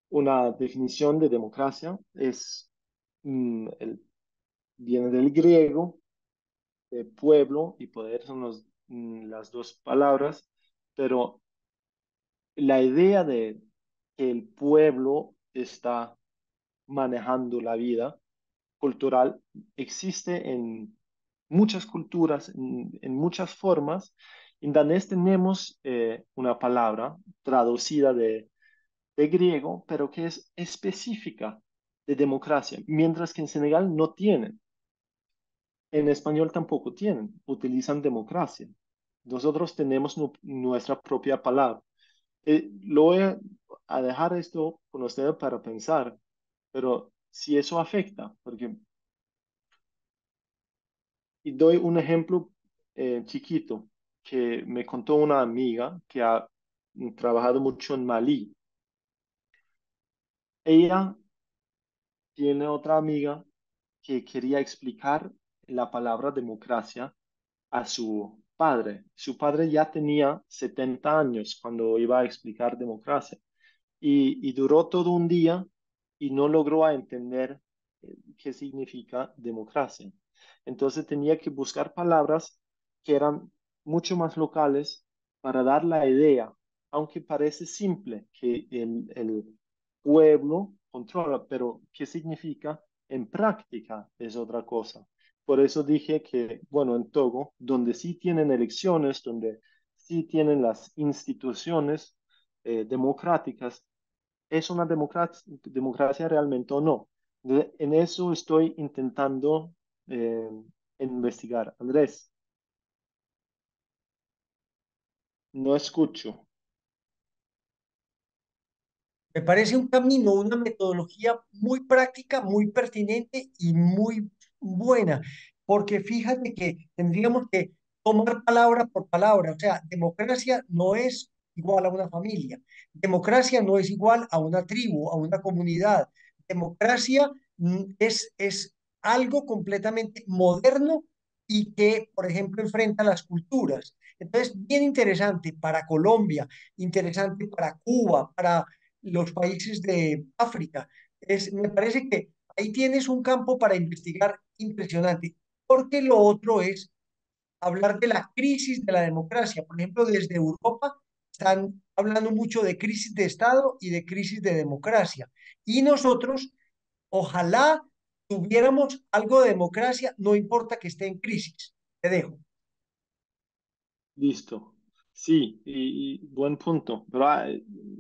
una definición de democracia es, viene del griego, pueblo y poder son las dos palabras, pero la idea de que el pueblo está manejando la vida cultural existe en muchas culturas, en muchas formas. En danés tenemos una palabra traducida de griego, pero que es específica de democracia, mientras que en Senegal no tienen. En español tampoco tienen, utilizan democracia. Nosotros tenemos nuestra propia palabra. Lo voy a dejar esto con ustedes para pensar, pero si eso afecta, porque y doy un ejemplo chiquito que me contó una amiga que ha trabajado mucho en Malí. Ella tiene otra amiga que quería explicar la palabra democracia a su padre. Su padre ya tenía 70 años cuando iba a explicar democracia y duró todo un día y no logró entender qué significa democracia. Entonces tenía que buscar palabras que eran mucho más locales para dar la idea, aunque parece simple que el pueblo controla, pero ¿qué significa? En práctica es otra cosa. Por eso dije que, bueno, en Togo, donde sí tienen elecciones, donde sí tienen las instituciones democráticas, ¿es una democracia realmente o no? En eso estoy intentando eh, investigar. Andrés, no escucho. Me parece un camino, una metodología muy práctica, muy pertinente y muy buena, porque fíjate que tendríamos que tomar palabra por palabra, o sea, democracia no es igual a una familia, democracia no es igual a una tribu, a una comunidad, democracia es algo completamente moderno y que, por ejemplo, enfrenta las culturas. Entonces, bien interesante para Colombia, interesante para Cuba, para los países de África. Me parece que ahí tienes un campo para investigar impresionante, porque lo otro es hablar de la crisis de la democracia. Por ejemplo, desde Europa están hablando mucho de crisis de Estado y de crisis de democracia. Y nosotros, ojalá tuviéramos algo de democracia, no importa que esté en crisis. Te dejo. Listo. Sí, y buen punto. Pero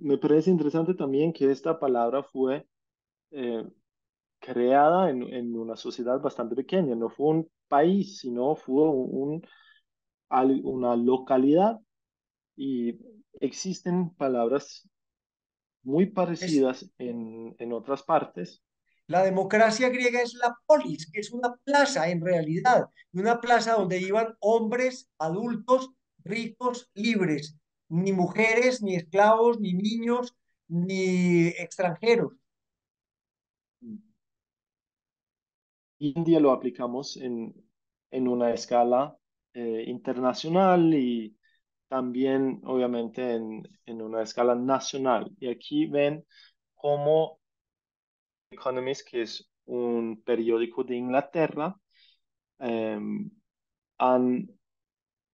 me parece interesante también que esta palabra fue eh, creada en una sociedad bastante pequeña. No fue un país, sino fue una localidad y existen palabras muy Es, parecidas en otras partes. La democracia griega es la polis, que es una plaza en realidad, una plaza donde iban hombres, adultos, ricos, libres, ni mujeres, ni esclavos, ni niños, ni extranjeros. India lo aplicamos en una escala internacional y también, obviamente, en una escala nacional. Y aquí ven cómo Economist, que es un periódico de Inglaterra, eh, han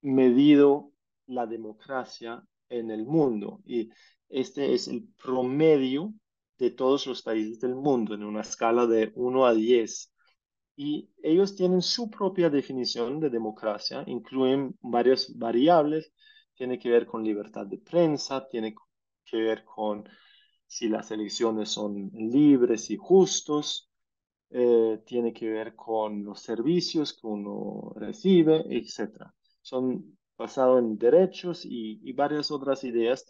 medido la democracia en el mundo. Y este es el promedio de todos los países del mundo en una escala de 1 a 10. Y ellos tienen su propia definición de democracia, incluyen varias variables, tiene que ver con libertad de prensa, tiene que ver con si las elecciones son libres y justos, tiene que ver con los servicios que uno recibe, etcétera. Son basados en derechos y varias otras ideas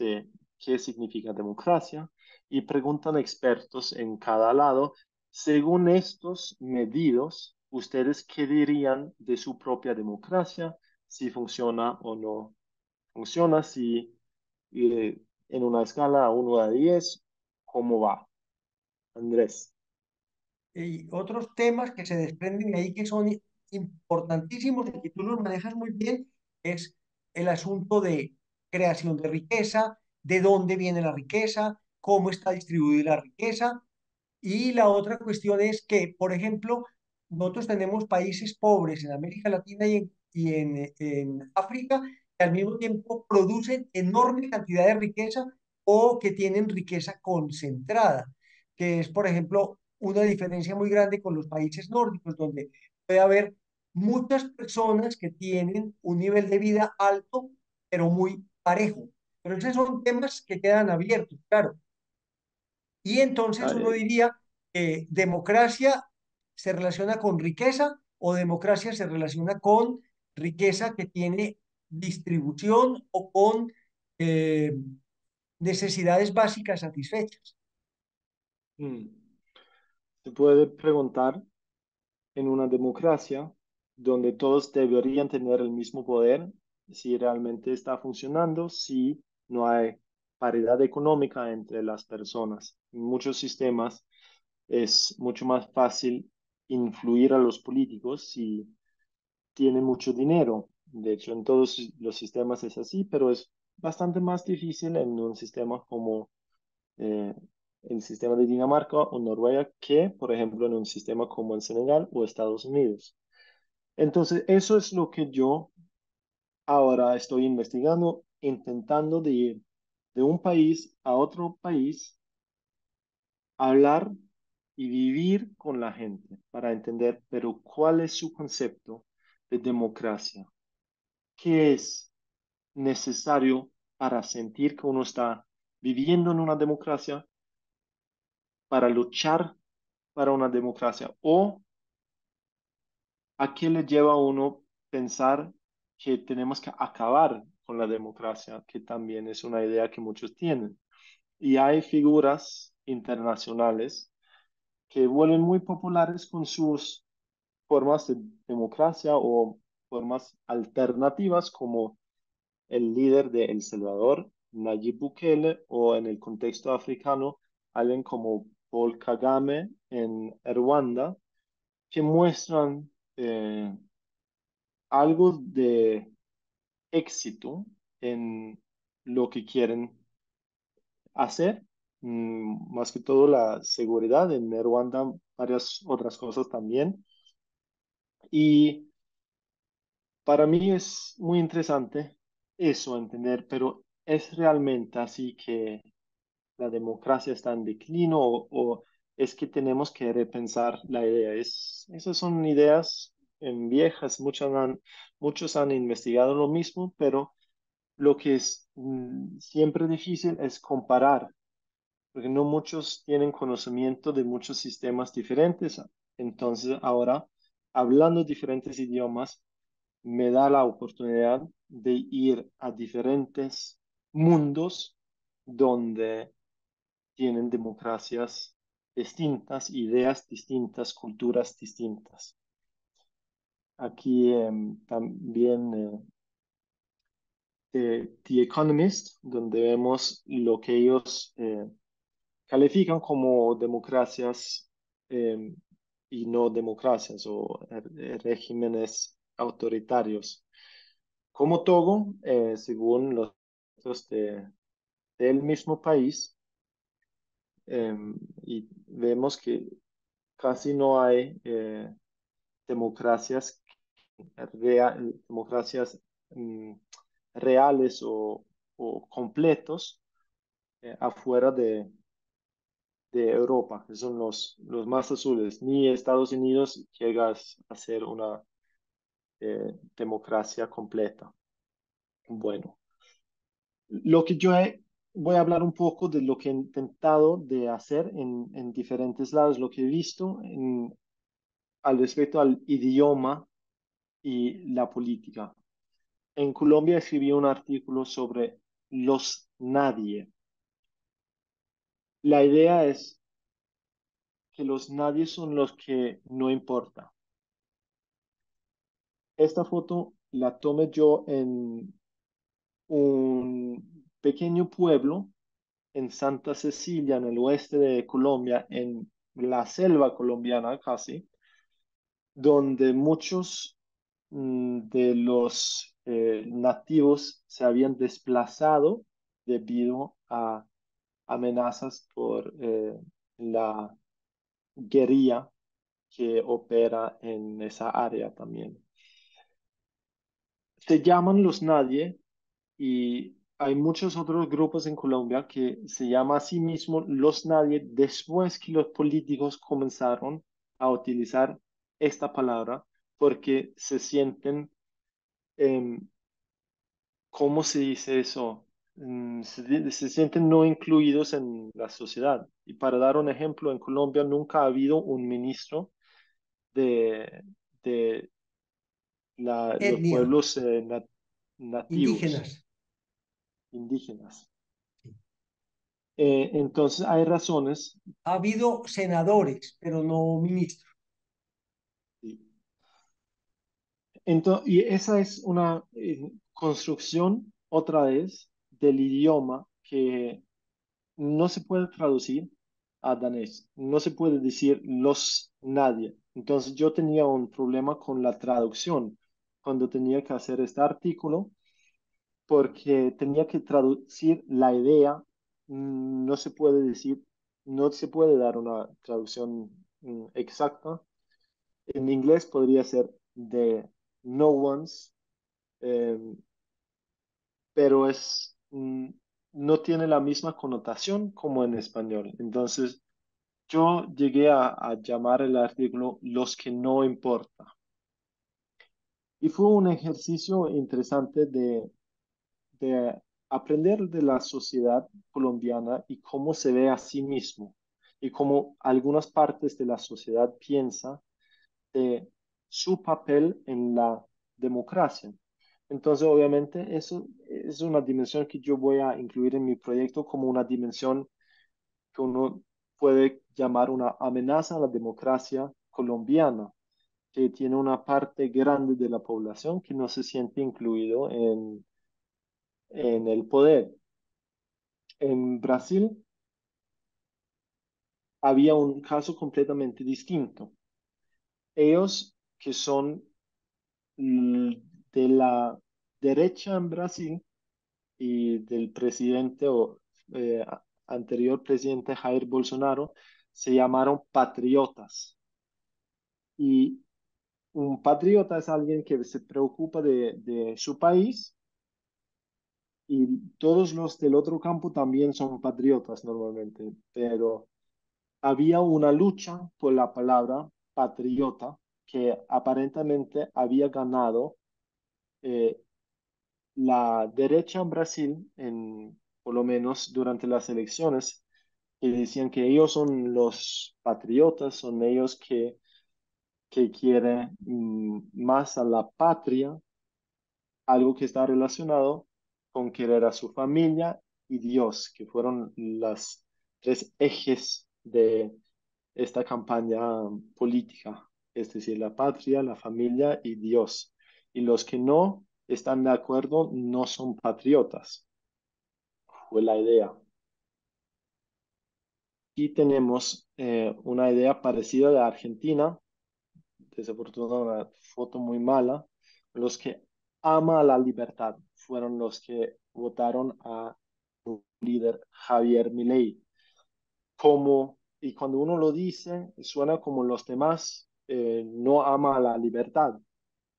qué significa democracia y preguntan a expertos en cada lado, según estos medidos, ¿ustedes qué dirían de su propia democracia? Si funciona o no funciona, si en una escala 1 a 10, ¿cómo va? Andrés. Y otros temas que se desprenden de ahí que son importantísimos y que tú los manejas muy bien es el asunto de creación de riqueza, de dónde viene la riqueza, cómo está distribuida la riqueza. Y la otra cuestión es que, por ejemplo, nosotros tenemos países pobres en América Latina en África que al mismo tiempo producen enorme cantidad de riqueza o que tienen riqueza concentrada, que es, por ejemplo, una diferencia muy grande con los países nórdicos, donde puede haber muchas personas que tienen un nivel de vida alto, pero muy parejo. Pero esos son temas que quedan abiertos, claro. Y entonces uno Ay, diría que democracia se relaciona con riqueza o democracia se relaciona con riqueza que tiene distribución o con eh, necesidades básicas satisfechas. mm. Se puede preguntar en una democracia donde todos deberían tener el mismo poder, si realmente está funcionando, si no hay paridad económica entre las personas. En muchos sistemas es mucho más fácil influir a los políticos si tienen mucho dinero. De hecho, en todos los sistemas es así, pero es bastante más difícil en un sistema como eh, el sistema de Dinamarca o Noruega que, por ejemplo, en un sistema como en Senegal o Estados Unidos. Entonces, eso es lo que yo ahora estoy investigando, intentando de ir de un país a otro país, hablar y vivir con la gente para entender, pero cuál es su concepto de democracia, qué es necesario para sentir que uno está viviendo en una democracia, para luchar para una democracia o a qué le lleva a uno pensar que tenemos que acabar con la democracia, que también es una idea que muchos tienen. Y hay figuras internacionales que vuelven muy populares con sus formas de democracia o formas alternativas, como el líder de El Salvador, Nayib Bukele, o en el contexto africano, alguien como Paul Kagame en Ruanda, que muestran algo de éxito en lo que quieren hacer, más que todo la seguridad, en Ruanda varias otras cosas también. Y para mí es muy interesante eso, entender, pero ¿es realmente así que la democracia está en declino o es que tenemos que repensar la idea? Esas son ideas viejas, muchos han investigado lo mismo, pero lo que es siempre difícil es comparar, porque no muchos tienen conocimiento de muchos sistemas diferentes. Entonces, ahora, hablando diferentes idiomas, me da la oportunidad de ir a diferentes mundos donde tienen democracias distintas, ideas distintas, culturas distintas. Aquí también The Economist, donde vemos lo que ellos califican como democracias eh, y no democracias o regímenes autoritarios. Como Togo, según los datos del mismo país, eh, y vemos que casi no hay democracias, democracias mm, reales o completos afuera de Europa, que son los más azules. Ni Estados Unidos llega a ser una democracia completa. Bueno, lo que voy a hablar un poco de lo que he intentado de hacer en diferentes lados, lo que he visto al respecto al idioma y la política. En Colombia escribí un artículo sobre los nadie. La idea es que los nadie son los que no importa. Esta foto la tomé yo en un pequeño pueblo en Santa Cecilia, en el oeste de Colombia, en la selva colombiana casi, donde muchos de los nativos se habían desplazado debido a amenazas por la guerrilla que opera en esa área también. Se llaman los nadie y hay muchos otros grupos en Colombia que se llama a sí mismo los nadie después que los políticos comenzaron a utilizar esta palabra porque se sienten, ¿cómo se dice eso? Se sienten no incluidos en la sociedad. Y para dar un ejemplo, en Colombia nunca ha habido un ministro de, de los Etnia, pueblos nativos, indígenas. indígenas. Entonces hay razones. Ha habido senadores, pero no ministros. Sí. Entonces, y esa es una construcción otra vez del idioma que no se puede traducir a danés, no se puede decir los nadie. Entonces yo tenía un problema con la traducción cuando tenía que hacer este artículo porque tenía que traducir la idea, no se puede decir, no se puede dar una traducción exacta. En inglés podría ser de no one's, eh, pero no tiene la misma connotación como en español. Entonces, yo llegué a llamar el artículo Los que no importa. Y fue un ejercicio interesante de aprender de la sociedad colombiana y cómo se ve a sí mismo y cómo algunas partes de la sociedad piensa de su papel en la democracia. Entonces, obviamente, eso es una dimensión que yo voy a incluir en mi proyecto como una dimensión que uno puede llamar una amenaza a la democracia colombiana, que tiene una parte grande de la población que no se siente incluido en el poder. En Brasil había un caso completamente distinto. Ellos que son mm, de la derecha en Brasil y del presidente o anterior presidente Jair Bolsonaro se llamaron patriotas. Y un patriota es alguien que se preocupa de su país y todos los del otro campo también son patriotas normalmente, pero había una lucha por la palabra patriota que aparentemente había ganado eh, la derecha en Brasil, por lo menos durante las elecciones, que decían que ellos son los patriotas, son ellos que quieren más a la patria, algo que está relacionado con querer a su familia y Dios, que fueron las tres ejes de esta campaña política, es decir, la patria, la familia y Dios. Y los que no están de acuerdo no son patriotas, fue la idea. Y tenemos una idea parecida de Argentina, desafortunadamente una foto muy mala, los que ama la libertad fueron los que votaron a un líder Javier Milei. Y cuando uno lo dice, suena como los demás no ama la libertad,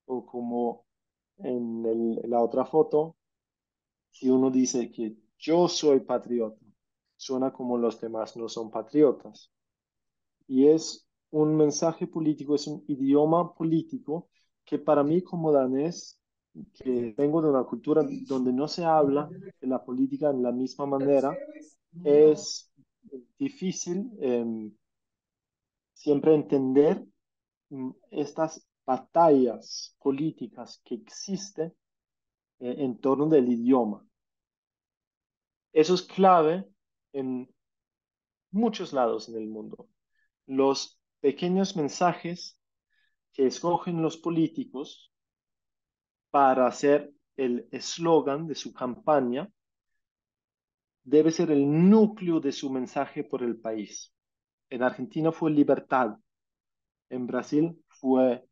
o como en la otra foto, si uno dice que yo soy patriota, suena como los demás no son patriotas. Y es un mensaje político, es un idioma político que para mí como danés, que vengo de una cultura donde no se habla de la política en la misma manera, es difícil siempre entender estas batallas políticas que existen en torno del idioma. Eso es clave en muchos lados en el mundo. Los pequeños mensajes que escogen los políticos para hacer el eslogan de su campaña debe ser el núcleo de su mensaje por el país. En Argentina fue libertad, en Brasil fue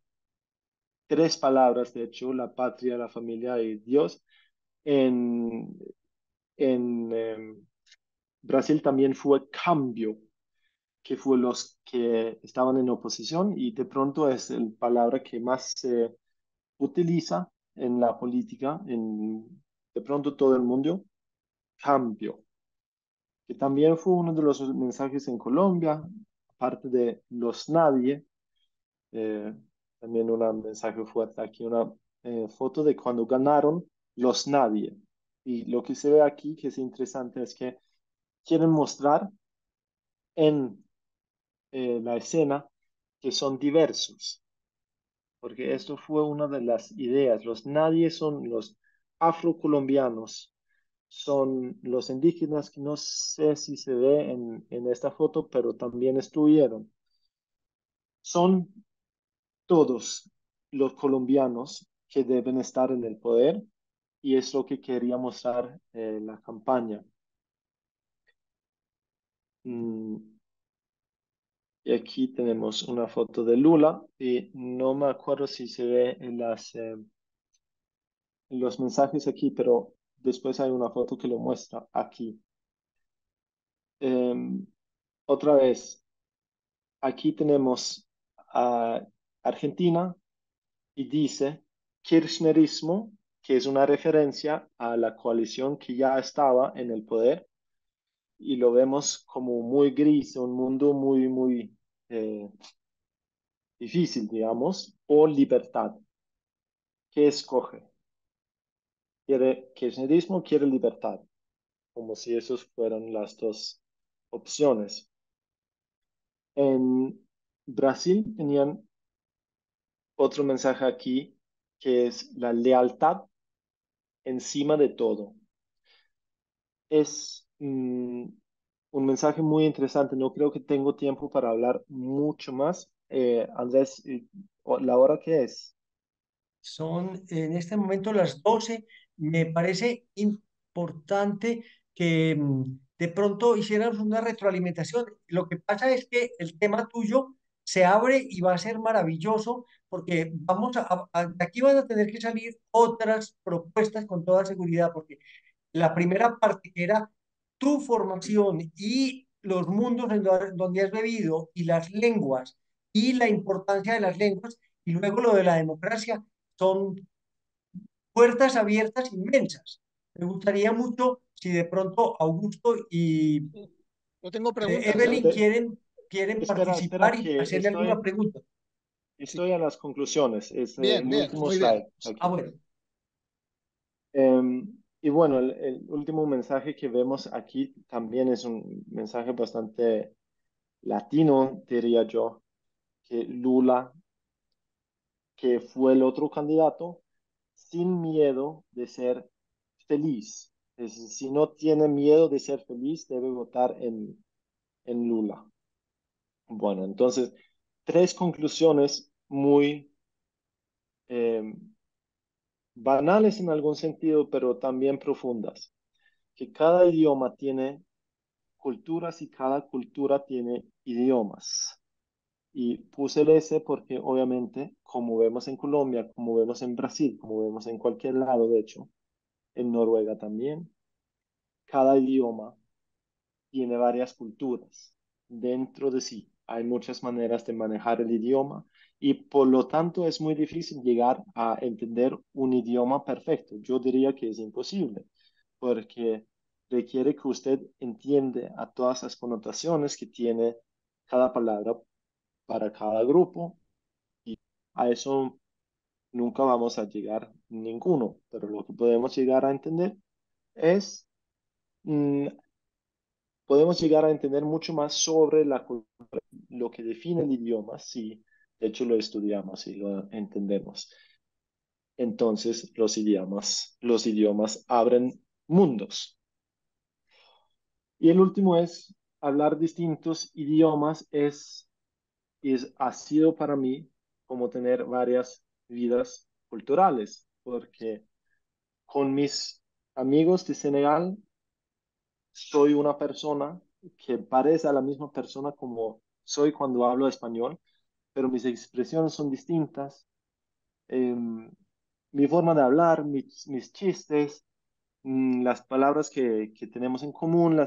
tres palabras, de hecho, la patria, la familia y Dios. En, en Brasil también fue cambio, que fue los que estaban en oposición y de pronto es la palabra que más se utiliza en la política, en de pronto todo el mundo, cambio, que también fue uno de los mensajes en Colombia, aparte de los nadie, eh, también un mensaje fuerte aquí, una foto de cuando ganaron los nadie. Y lo que se ve aquí, que es interesante, es que quieren mostrar en la escena que son diversos, porque esto fue una de las ideas. Los nadie son los afrocolombianos, son los indígenas que no sé si se ve en esta foto, pero también estuvieron. Son todos los colombianos que deben estar en el poder y es lo que quería mostrar la campaña. Mm, y aquí tenemos una foto de Lula y no me acuerdo si se ve en los mensajes aquí, pero después hay una foto que lo muestra aquí. Em, otra vez, aquí tenemos a Argentina y dice Kirchnerismo, que es una referencia a la coalición que ya estaba en el poder y lo vemos como muy gris, un mundo muy eh, difícil, digamos, o libertad. ¿Qué escoge? ¿Quiere kirchnerismo o quiere libertad? Como si esos fueran las dos opciones. En Brasil tenían otro mensaje aquí que es la lealtad encima de todo. Es un mensaje muy interesante. No creo que tengo tiempo para hablar mucho más. Andrés, ¿la hora qué es? Son en este momento las 12. Me parece importante que de pronto hiciéramos una retroalimentación. Lo que pasa es que el tema tuyo se abre y va a ser maravilloso porque de aquí van a tener que salir otras propuestas con toda seguridad, porque la primera parte que era tu formación y los mundos donde has vivido y las lenguas y la importancia de las lenguas y luego lo de la democracia son puertas abiertas inmensas. Me gustaría mucho si de pronto Augusto y Yo tengo preguntas, ¿eh? Evelyn quieren Espera, participar y que hacerle alguna pregunta. Sí. estoy a las conclusiones. Es Bien, el bien, último muy bien. slide Ah, aquí. bueno. Y bueno, el último mensaje que vemos aquí también es un mensaje bastante latino, diría yo, que Lula, que fue el otro candidato, sin miedo de ser feliz. Es decir, si no tiene miedo de ser feliz, debe votar en Lula. Bueno, entonces, tres conclusiones muy eh, banales en algún sentido, pero también profundas. Que cada idioma tiene culturas y cada cultura tiene idiomas. Y puse el S porque obviamente, como vemos en Colombia, como vemos en Brasil, como vemos en cualquier lado, de hecho, en Noruega también, cada idioma tiene varias culturas dentro de sí. Hay muchas maneras de manejar el idioma y por lo tanto es muy difícil llegar a entender un idioma perfecto. Yo diría que es imposible porque requiere que usted entiende a todas las connotaciones que tiene cada palabra para cada grupo y a eso nunca vamos a llegar ninguno, pero lo que podemos llegar a entender es mm, podemos llegar a entender mucho más sobre lo que define el idioma si de hecho lo estudiamos y lo entendemos. Entonces los idiomas abren mundos. Y el último es hablar distintos idiomas ha sido para mí como tener varias vidas culturales, porque con mis amigos de Senegal soy una persona que parece a la misma persona como soy cuando hablo español, pero mis expresiones son distintas. em, Mi forma de hablar, mis chistes, las palabras que tenemos en común,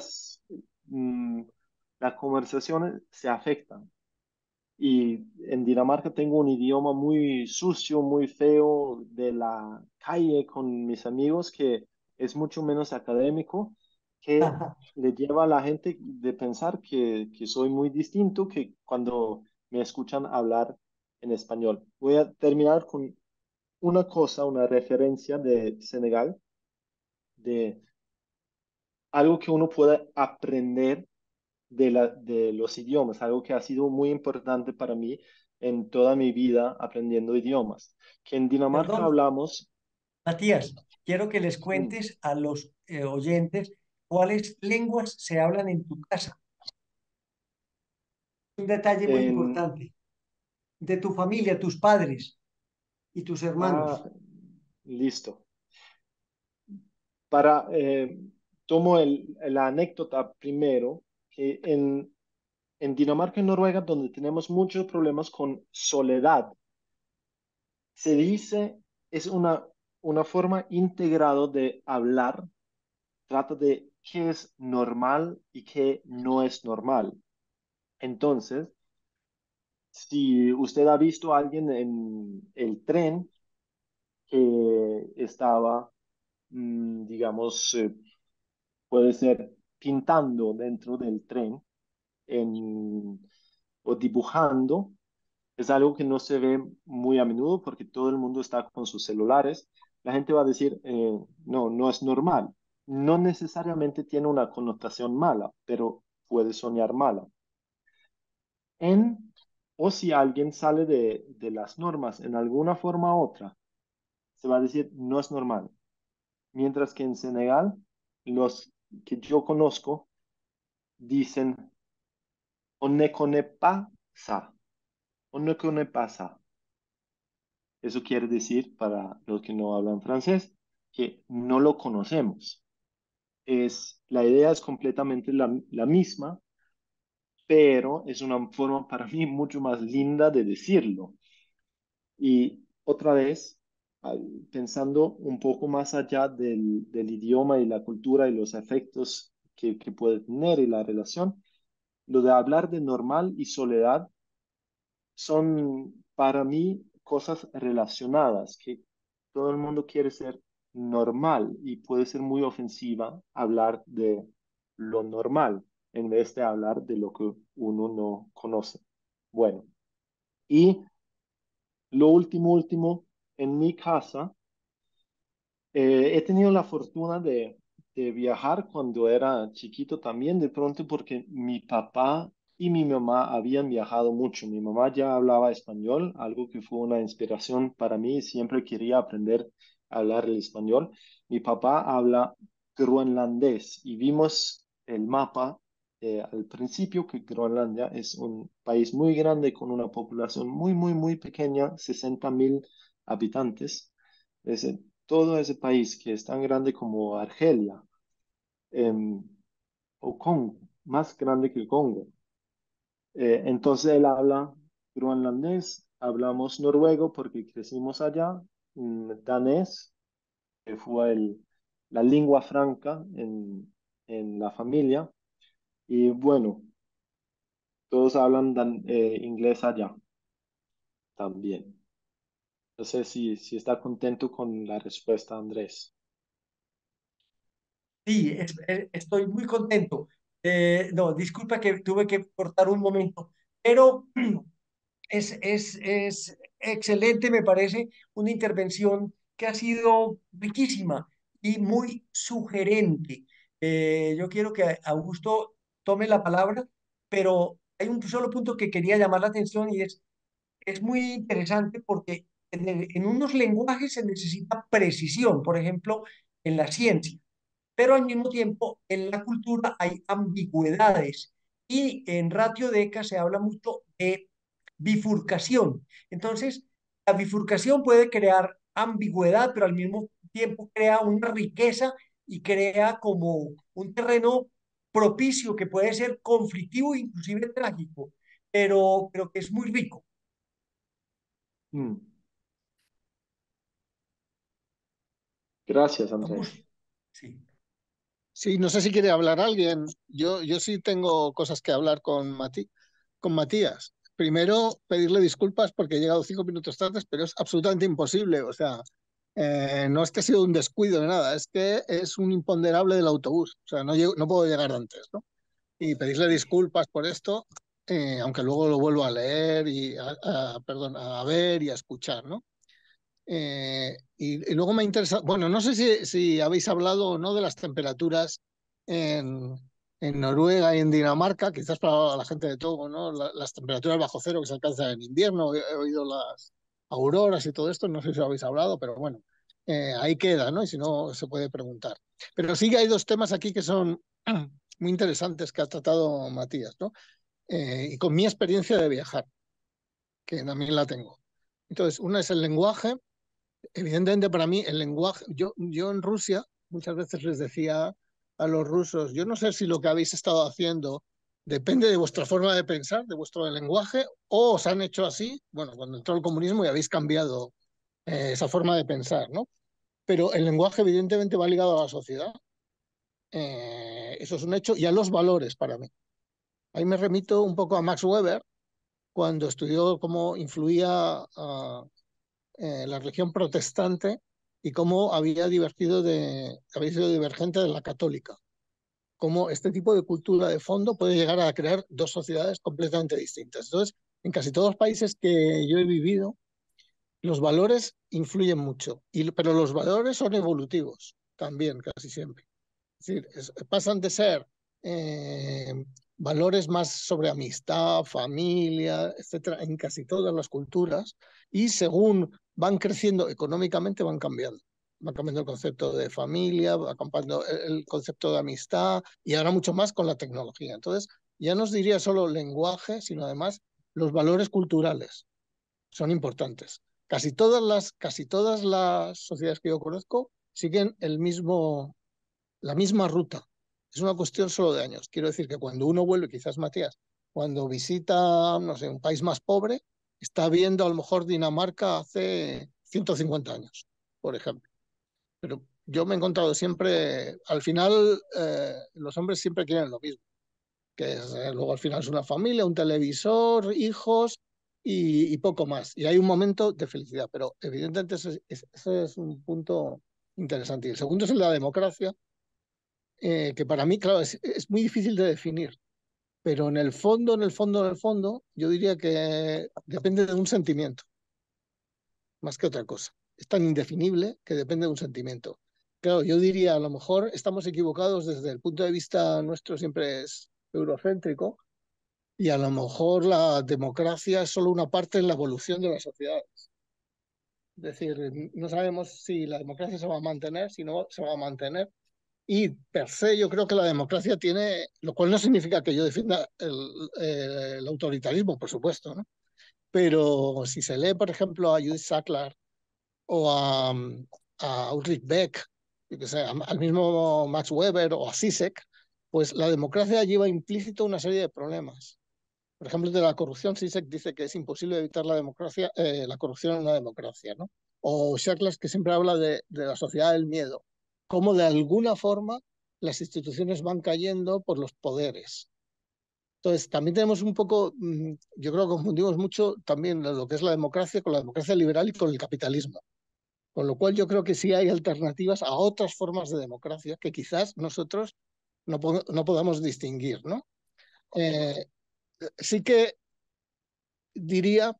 mm, las conversaciones se afectan. Y en Dinamarca tengo un idioma muy sucio, muy feo de la calle con mis amigos que es mucho menos académico, que le lleva a la gente de pensar que soy muy distinto que cuando me escuchan hablar en español. Voy a terminar con una cosa, una referencia de Senegal, de algo que uno puede aprender de los idiomas, algo que ha sido muy importante para mí en toda mi vida aprendiendo idiomas. Que en Dinamarca Perdón, hablamos, Matías, quiero que les mm, cuentes a los oyentes cuáles lenguas se hablan en tu casa. Un detalle muy en, importante. De tu familia, tus padres y tus ah, hermanos. listo. Para, tomo la anécdota primero, que en Dinamarca y Noruega, donde tenemos muchos problemas con soledad, se dice, es una forma integrada de hablar, trata de qué es normal y qué no es normal. Entonces, si usted ha visto a alguien en el tren que estaba, digamos, puede ser pintando dentro del tren o dibujando, es algo que no se ve muy a menudo porque todo el mundo está con sus celulares. La gente va a decir, no, no es normal. No necesariamente tiene una connotación mala, pero puede soñar mala. En, o si alguien sale de las normas en alguna forma u otra, se va a decir, no es normal. Mientras que en Senegal, los que yo conozco dicen, on ne connaît pas ça, on ne connaît pas ça. Eso quiere decir, para los que no hablan francés, que no lo conocemos. La idea es completamente la misma, pero es una forma para mí mucho más linda de decirlo. Y otra vez, pensando un poco más allá del idioma y la cultura y los efectos que puede tener y la relación, lo de hablar de normal y soledad son para mí cosas relacionadas, que todo el mundo quiere ser normal y puede ser muy ofensiva hablar de lo normal en vez de hablar de lo que uno no conoce. Bueno, y lo último, en mi casa, he tenido la fortuna de viajar cuando era chiquito también, de pronto porque mi papá y mi mamá habían viajado mucho. Mi mamá ya hablaba español, algo que fue una inspiración para mí, siempre quería aprender a hablar el español. Mi papá habla groenlandés y vimos el mapa al principio que Groenlandia es un país muy grande con una población muy pequeña, 60.000 habitantes. Es todo ese país que es tan grande como Argelia, em, o Congo, más grande que el Congo. Entonces él habla groenlandés, hablamos noruego porque crecimos allá, danés, que fue la lengua franca en la familia, y bueno, todos hablan inglés allá también. No sé si está contento con la respuesta, Andrés. Sí, estoy muy contento. No, disculpa que tuve que cortar un momento, pero es excelente, me parece, una intervención que ha sido riquísima y muy sugerente. Yo quiero que Augusto tome la palabra, pero hay un solo punto que quería llamar la atención y es muy interesante porque en unos lenguajes se necesita precisión, por ejemplo, en la ciencia, pero al mismo tiempo en la cultura hay ambigüedades y en Ratio Deca se habla mucho de bifurcación. Entonces, la bifurcación puede crear ambigüedad, pero al mismo tiempo crea una riqueza y crea como un terreno propicio que puede ser conflictivo e inclusive trágico, pero que es muy rico. Mm. Gracias, Vamos, Andrés. sí. Sí, no sé si quiere hablar alguien. Yo sí tengo cosas que hablar con Matías. Primero, pedirle disculpas porque he llegado 5 minutos tarde, pero es absolutamente imposible. O sea, no es que ha sido un descuido de nada, es que es un imponderable del autobús. O sea, no puedo llegar antes, ¿no? Y pedirle disculpas por esto, aunque luego lo vuelvo a leer y perdón, a ver y a escuchar, ¿no? Y luego me interesa, bueno, no sé si habéis hablado o no de las temperaturas en, en Noruega y en Dinamarca, quizás para la gente de Togo, ¿no? Las temperaturas bajo cero que se alcanzan en invierno, he oído las auroras y todo esto, no sé si lo habéis hablado, pero bueno, ahí queda, ¿no? Y si no, se puede preguntar. Pero sí que hay dos temas aquí que son muy interesantes que ha tratado Matías, ¿no? Y con mi experiencia de viajar, que también la tengo. Entonces, una es el lenguaje. Evidentemente para mí el lenguaje, yo en Rusia muchas veces les decía a los rusos, yo no sé si lo que habéis estado haciendo depende de vuestra forma de pensar, de vuestro lenguaje, o os han hecho así, bueno, cuando entró el comunismo y habéis cambiado esa forma de pensar, ¿no? Pero el lenguaje evidentemente va ligado a la sociedad, eso es un hecho, y a los valores para mí. Ahí me remito un poco a Max Weber, cuando estudió cómo influía la religión protestante y cómo había sido divergente de la católica. Cómo este tipo de cultura de fondo puede llegar a crear dos sociedades completamente distintas. Entonces, en casi todos los países que yo he vivido, los valores influyen mucho, pero los valores son evolutivos también, casi siempre. Es decir, pasan de ser eh, valores más sobre amistad, familia, etcétera, en casi todas las culturas, y según van creciendo económicamente, van cambiando. Va cambiando el concepto de familia, va cambiando el concepto de amistad, y ahora mucho más con la tecnología. Entonces, ya no os diría solo lenguaje, sino además los valores culturales son importantes. Casi todas las sociedades que yo conozco siguen la misma ruta. Es una cuestión solo de años. Quiero decir que cuando uno vuelve, quizás Matías, cuando visita, no sé, un país más pobre, está viendo a lo mejor Dinamarca hace 150 años, por ejemplo. Pero yo me he encontrado siempre, al final, los hombres siempre quieren lo mismo, que es, luego al final es una familia, un televisor, hijos y poco más. Y hay un momento de felicidad, pero evidentemente ese es un punto interesante. Y el segundo es la democracia, que para mí, claro, es muy difícil de definir, pero en el fondo, yo diría que depende de un sentimiento, más que otra cosa. Es tan indefinible que depende de un sentimiento. Claro, yo diría, a lo mejor estamos equivocados desde el punto de vista nuestro, siempre es eurocéntrico, y a lo mejor la democracia es solo una parte en la evolución de la sociedad. Es decir, no sabemos si la democracia se va a mantener, si no se va a mantener. Y per se yo creo que la democracia tiene, lo cual no significa que yo defienda el autoritarismo, por supuesto, ¿no? Pero si se lee, por ejemplo, a Judith Sackler o a Ulrich Beck, yo que sé, al mismo Max Weber o a Zizek, pues la democracia lleva implícito una serie de problemas. Por ejemplo, de la corrupción, Zizek dice que es imposible evitar la corrupción en una democracia, ¿no? O Shackles, que siempre habla de la sociedad del miedo, cómo de alguna forma las instituciones van cayendo por los poderes. Entonces, también tenemos un poco, yo creo que confundimos mucho también lo que es la democracia con la democracia liberal y con el capitalismo. Con lo cual yo creo que sí hay alternativas a otras formas de democracia que quizás nosotros no podamos distinguir, ¿no? Eh, sí que diría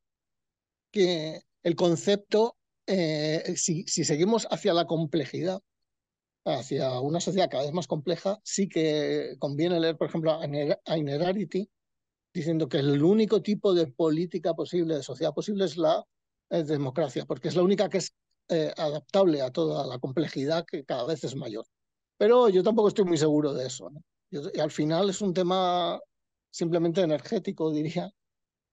que el concepto, si seguimos hacia la complejidad, hacia una sociedad cada vez más compleja, sí que conviene leer, por ejemplo, a Inerarity, diciendo que el único tipo de política posible, de sociedad posible, es la democracia, porque es la única que es adaptable a toda la complejidad que cada vez es mayor. Pero yo tampoco estoy muy seguro de eso, ¿no? Al final es un tema simplemente energético, diría,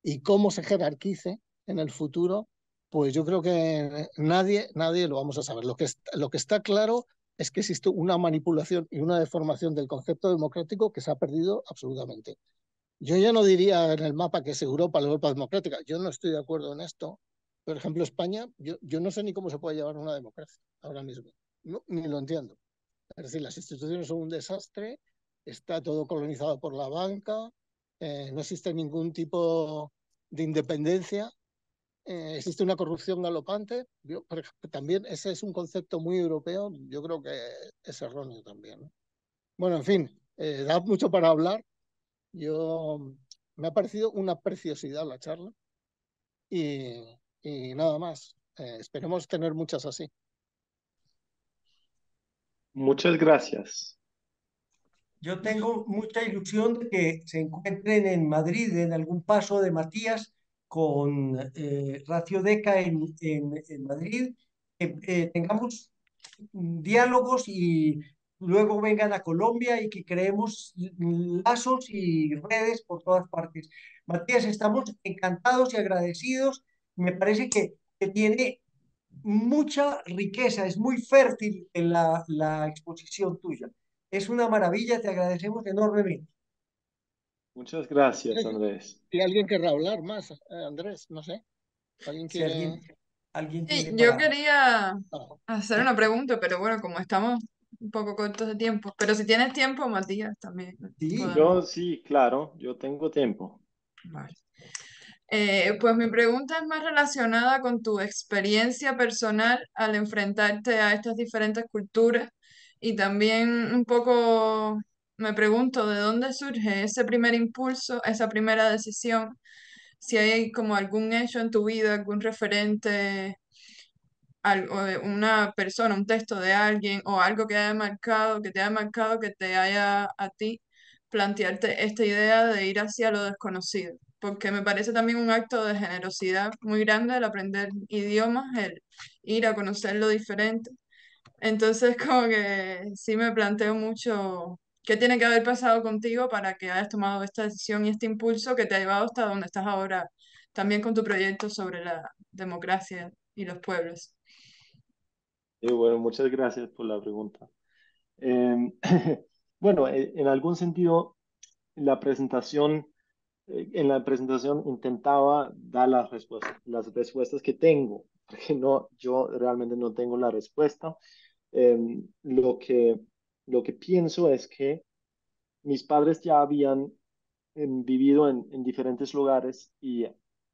y cómo se jerarquice en el futuro, pues yo creo que nadie lo vamos a saber. Lo que está claro es que existe una manipulación y una deformación del concepto democrático que se ha perdido absolutamente. Yo ya no diría en el mapa que es Europa, la Europa democrática. Yo no estoy de acuerdo en esto. Por ejemplo, España, yo no sé ni cómo se puede llevar una democracia ahora mismo. No, ni lo entiendo. Es decir, las instituciones son un desastre, está todo colonizado por la banca, no existe ningún tipo de independencia, existe una corrupción galopante. Yo, por ejemplo, también ese es un concepto muy europeo, yo creo que es erróneo también, ¿no? Bueno, en fin, da mucho para hablar. Me ha parecido una preciosidad la charla y, y nada más. Esperemos tener muchas así. Muchas gracias. Yo tengo mucha ilusión de que se encuentren en Madrid, en algún paso de Matías, con Ratio Deca en Madrid, que tengamos diálogos y luego vengan a Colombia y que creemos lazos y redes por todas partes. Matías, estamos encantados y agradecidos. Me parece que tiene mucha riqueza, es muy fértil en la exposición tuya. Es una maravilla, te agradecemos enormemente. Muchas gracias, Andrés. Si alguien querrá hablar más, Andrés, no sé. ¿Alguien Si quiere...? alguien Sí, tiene yo para... quería Ah, hacer una pregunta, pero bueno, como estamos un poco cortos de tiempo, pero si tienes tiempo, Matías, también Sí, podemos. Yo sí, claro, yo tengo tiempo. Vale. Pues mi pregunta es más relacionada con tu experiencia personal al enfrentarte a estas diferentes culturas y también un poco me pregunto de dónde surge ese primer impulso, esa primera decisión, si hay como algún hecho en tu vida, algún referente, algo de una persona, un texto de alguien o algo que haya marcado, que te haya marcado, que te haya a ti plantearte esta idea de ir hacia lo desconocido, porque me parece también un acto de generosidad muy grande el aprender idiomas, el ir a conocer lo diferente. Entonces, como que sí me planteo mucho qué tiene que haber pasado contigo para que hayas tomado esta decisión y este impulso que te ha llevado hasta donde estás ahora, también con tu proyecto sobre la democracia y los pueblos. Y bueno, muchas gracias por la pregunta. Eh, bueno, en algún sentido, la presentación, en la presentación intentaba dar las respuestas que tengo, porque no, yo realmente no tengo la respuesta. Eh, lo que, lo que pienso es que mis padres ya habían vivido en diferentes lugares y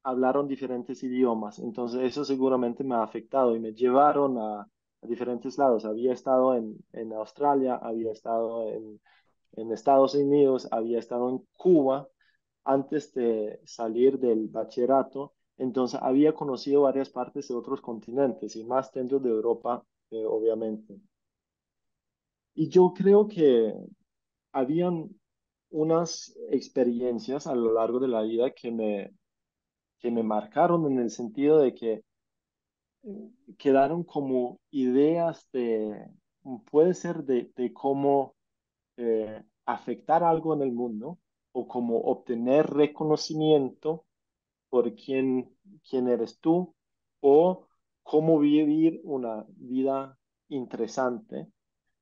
hablaron diferentes idiomas. Entonces eso seguramente me ha afectado y me llevaron a diferentes lados. Había estado en Australia, había estado en Estados Unidos, había estado en Cuba antes de salir del bachillerato. Entonces había conocido varias partes de otros continentes y más dentro de Europa, obviamente. Y yo creo que habían unas experiencias a lo largo de la vida que me marcaron en el sentido de que quedaron como ideas puede ser de cómo afectar algo en el mundo o cómo obtener reconocimiento por quién eres tú o cómo vivir una vida interesante,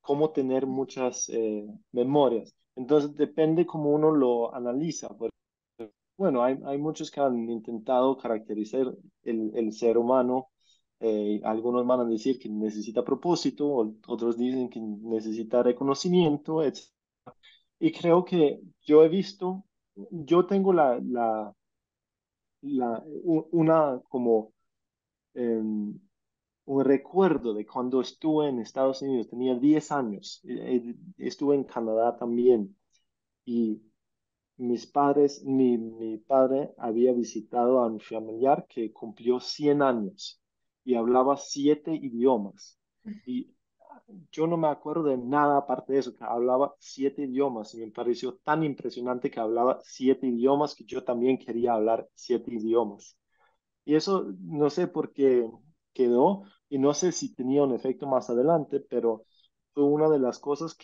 cómo tener muchas memorias. Entonces depende cómo uno lo analiza. Bueno, hay muchos que han intentado caracterizar el ser humano. Algunos van a decir que necesita propósito, otros dicen que necesita reconocimiento, etc. Y creo que yo he visto, yo tengo una como un recuerdo de cuando estuve en Estados Unidos, tenía 10 años, estuve en Canadá también y mi padre había visitado a un familiar que cumplió 100 años y hablaba 7 idiomas. Y yo no me acuerdo de nada aparte de eso, que hablaba 7 idiomas y me pareció tan impresionante que hablaba 7 idiomas que yo también quería hablar 7 idiomas. Y eso no sé por qué quedó y no sé si tenía un efecto más adelante, pero fue una de las cosas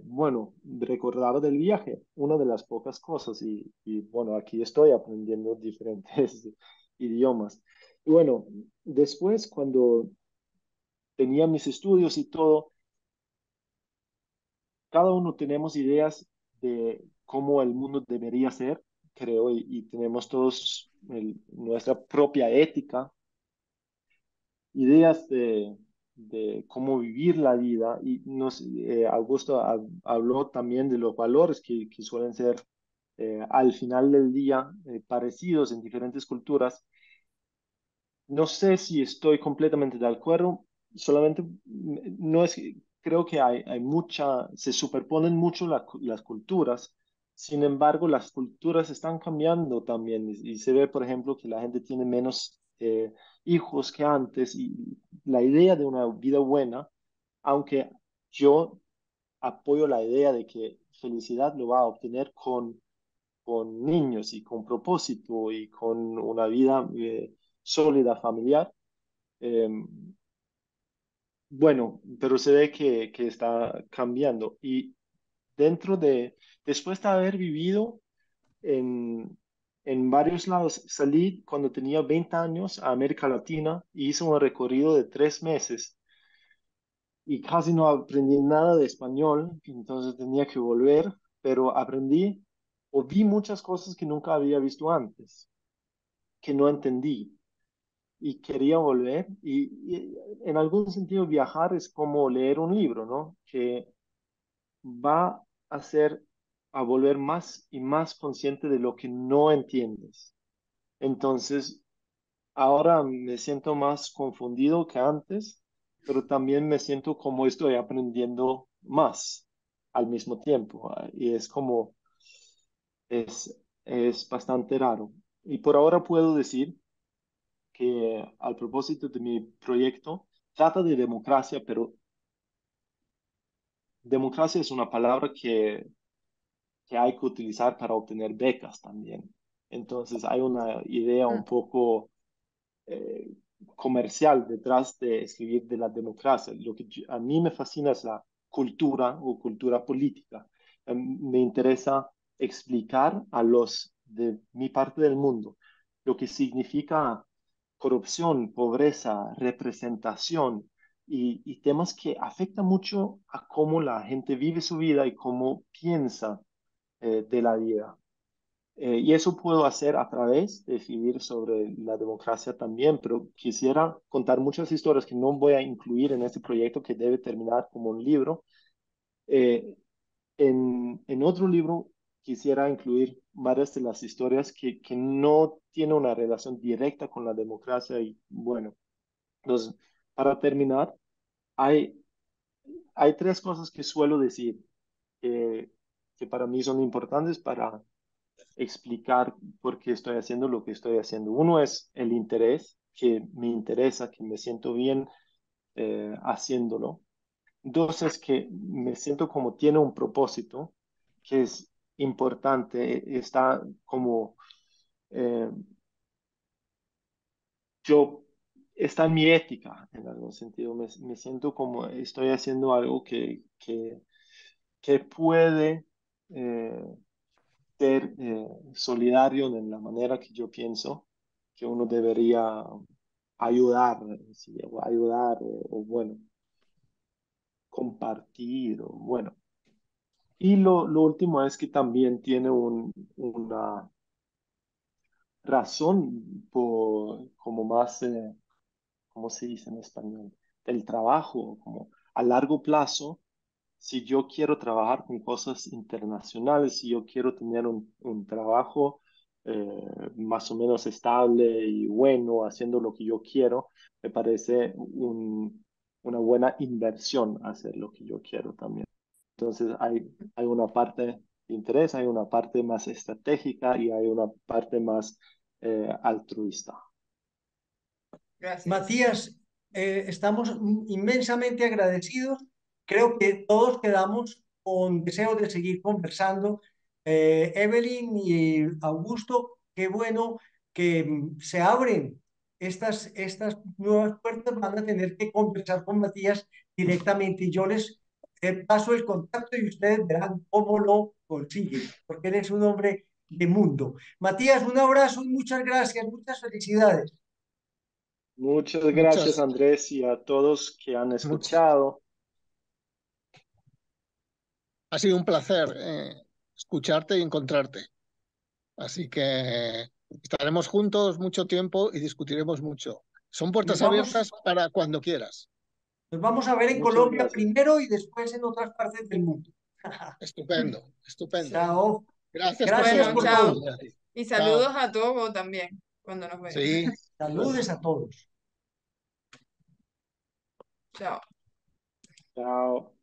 bueno, recordaba del viaje, una de las pocas cosas, bueno, aquí estoy aprendiendo diferentes idiomas. Y bueno, después cuando tenía mis estudios y todo, cada uno tenemos ideas de cómo el mundo debería ser, creo, y tenemos todos nuestra propia ética, ideas de cómo vivir la vida. Y Augusto habló también de los valores que suelen ser al final del día parecidos en diferentes culturas. No sé si estoy completamente de acuerdo, solamente no es, creo que hay se superponen mucho las culturas. Sin embargo, las culturas están cambiando también y se ve, por ejemplo, que la gente tiene menos hijos que antes y la idea de una vida buena, aunque yo apoyo la idea de que felicidad lo va a obtener con niños y con propósito y con una vida sólida familiar. Eh, bueno, pero se ve que está cambiando. Y después de haber vivido en, en varios lados, salí cuando tenía 20 años a América Latina y hice un recorrido de 3 meses y casi no aprendí nada de español, entonces tenía que volver, pero aprendí o vi muchas cosas que nunca había visto antes, que no entendí. Y quería volver. Y en algún sentido viajar es como leer un libro, ¿no? Que va a hacer a volver más y más consciente de lo que no entiendes. Entonces, ahora me siento más confundido que antes, pero también me siento como estoy aprendiendo más al mismo tiempo. Y es bastante raro. Y por ahora puedo decir que al propósito de mi proyecto trata de democracia, pero democracia es una palabra que hay que utilizar para obtener becas también. Entonces hay una idea un Mm. poco eh, comercial detrás de escribir de la democracia. Lo que a mí me fascina es la cultura o cultura política. Me interesa explicar a los de mi parte del mundo lo que significa corrupción, pobreza, representación y temas que afectan mucho a cómo la gente vive su vida y cómo piensa de la vida. Y eso puedo hacer a través de escribir sobre la democracia también, pero quisiera contar muchas historias que no voy a incluir en este proyecto que debe terminar como un libro. Eh, en otro libro quisiera incluir varias de las historias que no tienen una relación directa con la democracia y bueno, entonces, para terminar, hay, hay tres cosas que suelo decir que para mí son importantes para explicar por qué estoy haciendo lo que estoy haciendo. Uno es el interés, que me interesa, que me siento bien haciéndolo. Dos es que me siento como tiene un propósito, que es importante, está como eh, yo, está en mi ética en algún sentido. Me siento como estoy haciendo algo que puede eh, ser solidario en la manera que yo pienso que uno debería ayudar, ¿sí? O ayudar, o bueno, compartir, o bueno. Y lo último es que también tiene una razón como más, ¿cómo se dice en español? Del trabajo, como a largo plazo. Si yo quiero trabajar con cosas internacionales, si yo quiero tener un trabajo más o menos estable y bueno, haciendo lo que yo quiero, me parece una buena inversión hacer lo que yo quiero también. Entonces hay una parte de interés, hay una parte más estratégica y hay una parte más altruista. Gracias. Matías, estamos inmensamente agradecidos. Creo que todos quedamos con deseo de seguir conversando. Evelyn y Augusto, qué bueno que se abren estas nuevas puertas. Van a tener que conversar con Matías directamente y yo les paso el contacto y ustedes verán cómo lo consiguen, porque él es un hombre de mundo. Matías, un abrazo y muchas gracias, muchas felicidades. Muchas gracias, Muchas, Andrés, y a todos que han muchas. escuchado. Ha sido un placer escucharte y encontrarte. Así que estaremos juntos mucho tiempo y discutiremos mucho. Son Nos puertas vamos, abiertas para cuando quieras. nos vamos a ver en Muchas Colombia gracias. primero y después en otras partes del mundo. Estupendo, estupendo. Chao. Gracias por Gracias Bueno, todo. por Muy chao. amable todo. a ti. Y Chao. saludos a Togo también, cuando nos vean. Sí. Saludes a todos. Chao. Chao.